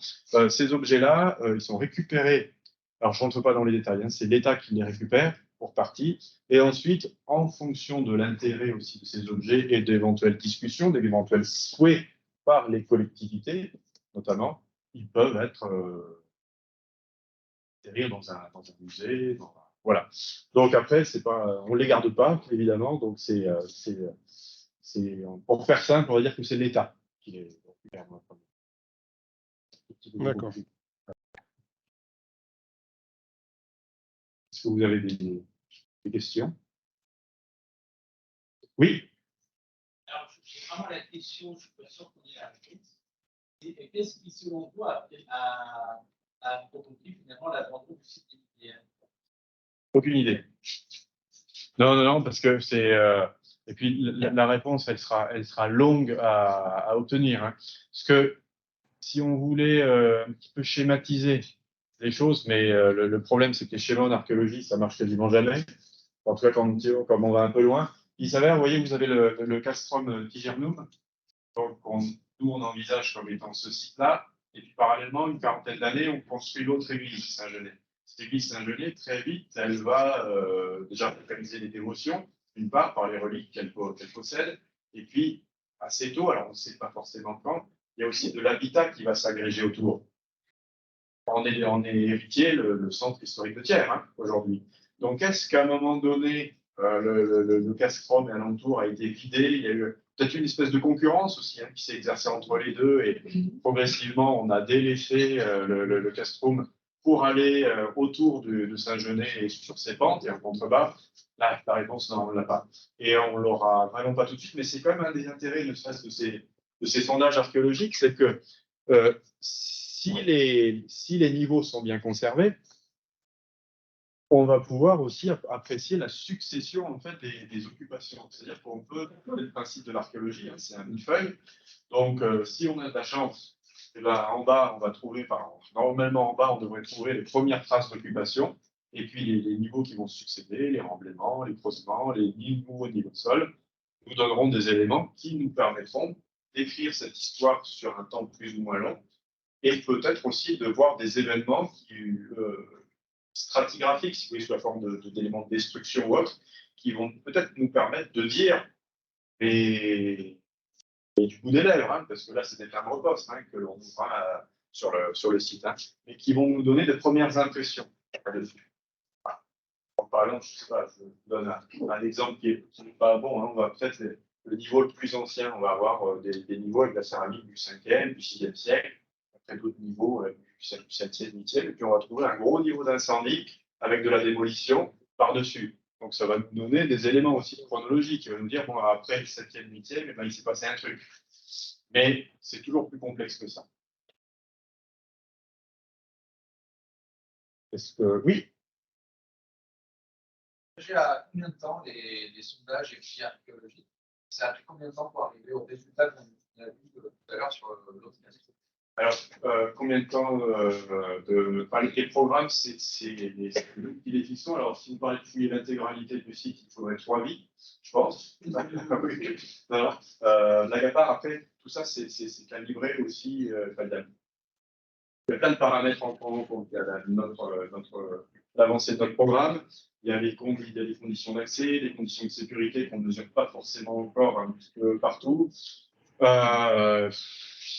ces objets-là, ils sont récupérés. Alors, je ne rentre pas dans les détails, hein, c'est l'État qui les récupère pour partie. Et ensuite, en fonction de l'intérêt aussi de ces objets et d'éventuelles discussions, d'éventuels souhaits par les collectivités, notamment, ils peuvent être atterrir dans un musée. Voilà. Donc après, on ne les garde pas, évidemment. Donc pour faire simple, on va dire que c'est l'État qui les récupère. D'accord. Est-ce que vous avez des questions? Oui. Alors, c'est vraiment la question, je ne suis pas sûr qu'on ait la réponse. Et qu'est-ce qui, selon toi, a provoqué finalement l'abandon du site immobilier? Aucune idée. Non, parce que c'est. Et puis la réponse, elle sera longue à obtenir. Hein. Parce que si on voulait un petit peu schématiser les choses, mais le problème, c'est que les schémas en archéologie, ça marche quasiment jamais. En tout cas, quand on va un peu loin. Il s'avère, vous voyez, vous avez le castrum tigernum. Donc, nous, on envisage comme étant ce site-là. Et puis parallèlement, une quarantaine d'années, on construit l'autre église Saint-Genès. Cette église Saint-Genès, très vite, elle va déjà focaliser les dévotions, d'une part, par les reliques qu'elle possède, et puis assez tôt, alors on ne sait pas forcément quand, il y a aussi de l'habitat qui va s'agréger autour. On est héritier, le centre historique de Thiers, hein, aujourd'hui. Donc, est-ce qu'à un moment donné, le castrum et alentour a été vidé? Il y a eu peut-être une espèce de concurrence aussi qui s'est exercée entre les deux, et progressivement, on a délaissé le castrum pour aller autour de Saint-Genès et sur ses pentes et en contrebas. Là, la réponse, non, on ne l'a pas. Et on ne l'aura vraiment pas tout de suite, mais c'est quand même un des intérêts, ne serait-ce de ces sondages archéologiques, c'est que si les niveaux sont bien conservés, on va pouvoir aussi apprécier la succession en fait, des occupations. C'est-à-dire qu'on peut, le principe de l'archéologie, c'est un millefeuille. Donc, si on a de la chance, eh ben, en bas, on va trouver, normalement en bas, on devrait trouver les premières traces d'occupation, et puis les niveaux qui vont succéder, les remblaiements, les creusements, les nouveaux niveaux de sol, nous donneront des éléments qui nous permettront d'écrire cette histoire sur un temps plus ou moins long, et peut-être aussi de voir des événements stratigraphiques, si vous voulez, sous la forme d'éléments de destruction ou autres, qui vont peut-être nous permettre de dire, et du bout des lèvres, parce que là, c'est des termes repostes que l'on voit sur le site, mais qui vont nous donner de premières impressions là-dessus. Par exemple, je sais pas, je vous donne un exemple qui n'est pas bon, on va peut-être le niveau le plus ancien, on va avoir des niveaux avec la céramique du 5e, du 6e siècle, après d'autres niveaux du 7e, 8e, et puis on va trouver un gros niveau d'incendie avec de la démolition par-dessus. Donc ça va nous donner des éléments aussi chronologiques, qui va nous dire, bon, après le 7e, 8e, il s'est passé un truc. Mais c'est toujours plus complexe que ça. Est-ce que... Oui. À combien de temps les sondages et puis archéologiques? Ça a pris combien de temps pour arriver au résultat qu'on a vu tout à l'heure sur l'autre? Alors, combien de temps les programmes, c'est les fictions. Alors, si vous parlez de fouiller l'intégralité du site, il faudrait 3 vies, je pense. L'Agapar, après, tout ça, c'est calibré aussi. Il y a plein de paramètres en compte. Il y a l'avancée de notre programme, il y a les conditions d'accès, les conditions de sécurité qu'on ne mesure pas forcément encore un petit peu partout.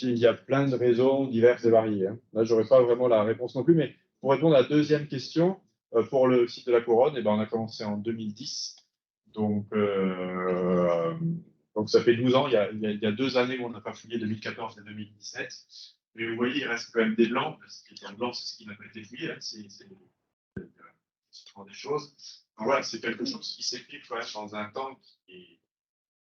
Il y a plein de raisons diverses et variées. Là, je n'aurais pas vraiment la réponse non plus, mais pour répondre à la deuxième question, pour le site de la Couronne, on a commencé en 2010. Donc ça fait 12 ans. Il y a 2 années où on n'a pas fouillé, 2014 et 2017. Mais vous voyez, il reste quand même des blancs. Ce qui est en blanc, c'est ce qui n'a pas été fouillé. C'est des choses. Donc voilà, c'est quelque chose qui s'écrit quand même dans un temps qui est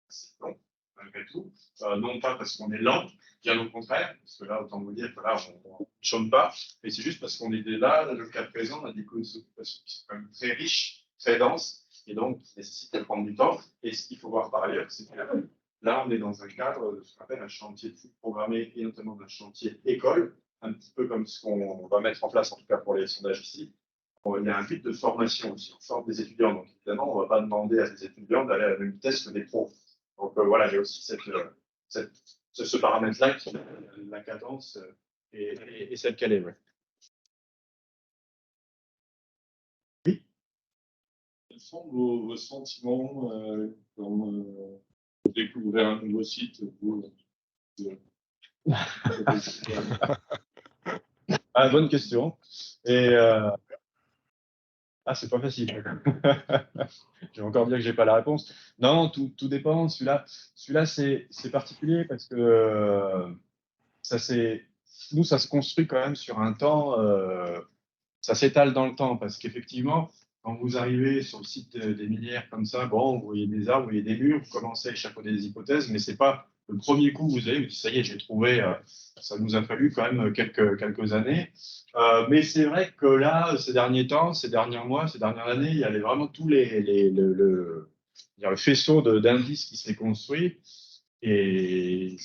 assez long, malgré tout. Non pas parce qu'on est lent, bien au contraire, parce que là, autant vous dire que là, on ne chôme pas, mais c'est juste parce qu'on est là, le cas présent, on a des occupations qui sont quand même très riches, très denses, et donc qui nécessitent de prendre du temps. Et ce qu'il faut voir par ailleurs, c'est que là, on est dans un cadre de ce qu'on appelle un chantier de foot programmé, et notamment d'un chantier école, un petit peu comme ce qu'on va mettre en place, en tout cas pour les sondages ici. Il y a un but de formation aussi, on forme des étudiants. Donc évidemment, on ne va pas demander à des étudiants d'aller à la même vitesse que des pros. Donc voilà, il y a aussi ce paramètre-là qui la cadence et celle qu'elle est. Ouais. Oui. Quels sont vos sentiments quand vous découvrez un nouveau site Bonne question. Et c'est pas facile. Je vais encore dire que j'ai pas la réponse. Non, tout dépend. Celui-là, c'est particulier parce que ça se construit quand même sur un temps. Ça s'étale dans le temps parce qu'effectivement, quand vous arrivez sur le site des minières comme ça, bon, vous voyez des arbres, vous voyez des murs, vous commencez à échafauder des hypothèses, mais c'est pas le premier coup vous dites ça y est, j'ai trouvé. Ça nous a fallu quand même quelques années. Mais c'est vrai que là, ces derniers temps, ces derniers mois, ces dernières années, il y avait vraiment tous le faisceau d'indices qui s'est construit. Et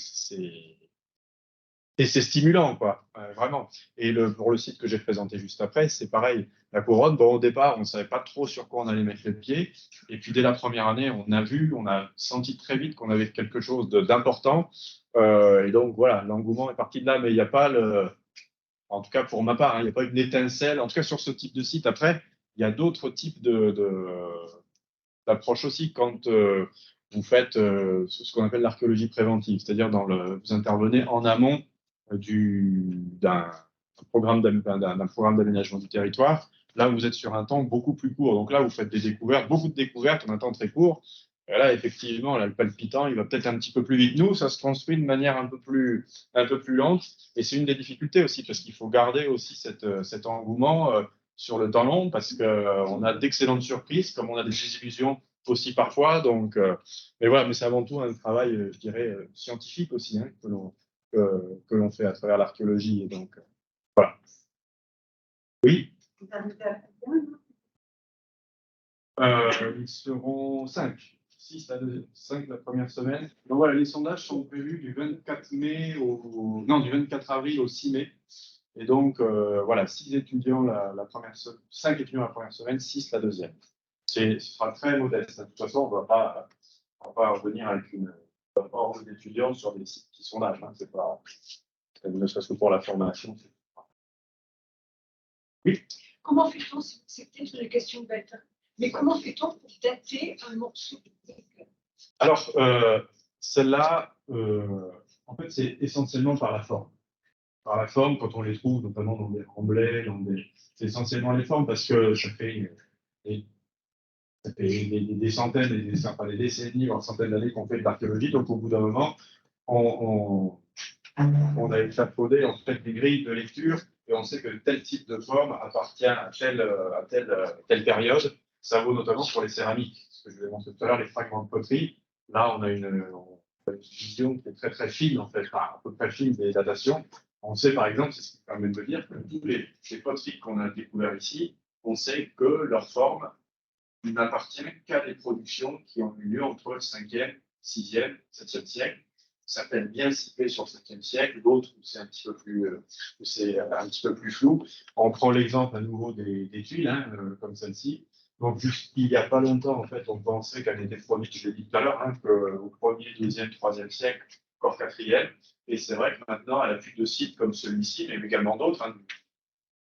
c'est stimulant, quoi, vraiment. Et pour le site que j'ai présenté juste après, c'est pareil. La couronne, bon, au départ, on ne savait pas trop sur quoi on allait mettre les pieds. Et puis, dès la première année, on a senti très vite qu'on avait quelque chose d'important. Et donc, voilà, l'engouement est parti de là. Mais il n'y a pas en tout cas pour ma part, hein, il n'y a pas une étincelle. En tout cas, sur ce type de site, après, il y a d'autres types d'approches aussi quand vous faites ce qu'on appelle l'archéologie préventive, c'est-à-dire vous intervenez en amont d'un programme d'aménagement du territoire. Là, vous êtes sur un temps beaucoup plus court. Donc là, vous faites des découvertes, beaucoup de découvertes en un temps très court. Et là, effectivement, là, le palpitant, il va peut-être un petit peu plus vite. Nous, ça se construit de manière un peu plus lente. Et c'est une des difficultés aussi, parce qu'il faut garder aussi cet engouement sur le temps long, parce qu'on a d'excellentes surprises, comme on a des désillusions aussi parfois. Donc, mais voilà, mais c'est avant tout un travail, je dirais, scientifique aussi, hein, que l'on fait à travers l'archéologie. Et donc, voilà. Oui. Vous arrivez à combien, Ils seront 5. 6 5 la première semaine. Donc voilà, les sondages sont prévus du 24 mai non, du 24 avril au 6 mai. Et donc, voilà, 5 étudiants la première semaine, 6 la deuxième. Ce sera très modeste. De toute façon, on ne va pas revenir avec une horde d'étudiants sur des sites qui sont sondages. Hein. C'est pas, ne serait-ce que pour la formation. Oui. Comment fait-on, c'est peut-être une question bête, hein, mais comment fait-on pour dater un morceau de brique? Alors, celle-là, en fait, c'est essentiellement par la forme. Par la forme, quand on les trouve, notamment dans des remblais, c'est essentiellement les formes, parce que ça fait des centaines, des décennies, voire centaines d'années qu'on fait de l'archéologie. Donc, au bout d'un moment, on a échafaudé en fait des grilles de lecture et on sait que tel type de forme appartient à telle période. Ça vaut notamment pour les céramiques. Ce que je vous ai montré tout à l'heure, les fragments de poterie. Là, on a une vision qui est très très fine, en fait, à peu près fine des datations. On sait par exemple, c'est ce qui permet de dire que toutes les poteries qu'on a découvertes ici, on sait que leur forme n'appartient qu'à des productions qui ont eu lieu entre le 5e, 6e, 7e siècle. Certaines bien situées sur le 7e siècle, d'autres où c'est un petit peu plus flou. On prend l'exemple à nouveau des tuiles, hein, comme celle-ci. Donc, jusqu'il n'y a pas longtemps, en fait, on pensait qu'elle était produite, je l'ai dit tout à l'heure, hein, qu'au 1er, 2e, 3e siècle, encore 4e. Et c'est vrai que maintenant, à l'appui de sites comme celui-ci, mais également d'autres, hein, du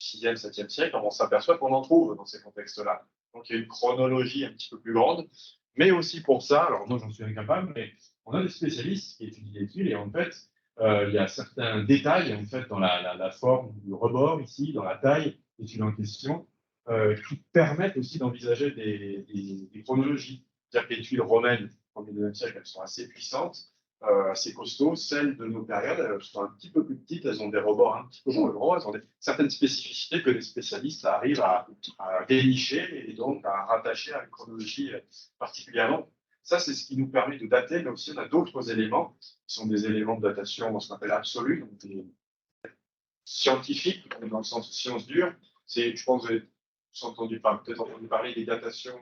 6e, 7e siècle, on s'aperçoit qu'on en trouve dans ces contextes-là. Donc, il y a une chronologie un petit peu plus grande. Mais aussi pour ça, alors moi, j'en suis incapable, mais on a des spécialistes qui étudient les tuiles et en fait, il y a certains détails en fait, dans la forme du rebord ici, dans la taille des tuiles en question, qui permettent aussi d'envisager des chronologies. C'est-à-dire que les tuiles romaines au XIXe siècle, elles sont assez puissantes, assez costauds. Celles de nos périodes, elles sont un petit peu plus petites, elles ont des rebords un petit peu moins gros, elles ont certaines spécificités que les spécialistes arrivent à dénicher et donc à rattacher à une chronologie particulièrement. Ça, c'est ce qui nous permet de dater, mais aussi on a d'autres éléments qui sont des éléments de datation, ce qu'on appelle absolus, donc des scientifiques, dans le sens de science dure. Je pense que vous avez peut-être entendu parler des datations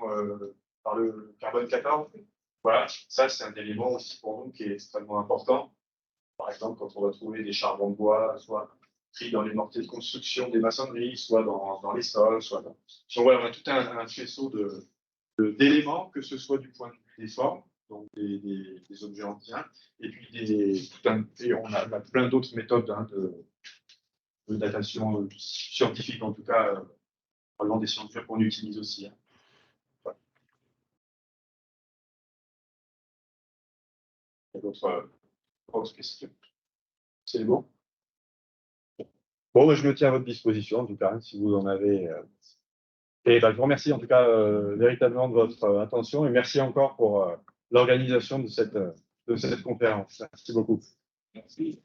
par le carbone 14. Voilà, ça c'est un élément aussi pour nous qui est extrêmement important. Par exemple, quand on va trouver des charbons de bois, soit pris dans les mortiers de construction des maçonneries, soit dans les sols, soit dans... Donc voilà, on a tout un faisceau d'éléments, que ce soit du point de vue des formes, donc des objets anciens, et puis on a plein d'autres méthodes hein, de datation scientifique, en tout cas, parlant des sciences dures qu'on utilise aussi. Hein. Voilà. Il y a d'autres questions. C'est bon? Bon, bah, je me tiens à votre disposition, en tout cas, hein, si vous en avez. Et bah, je vous remercie, en tout cas, véritablement de votre attention et merci encore pour l'organisation de cette conférence. Merci beaucoup. Merci.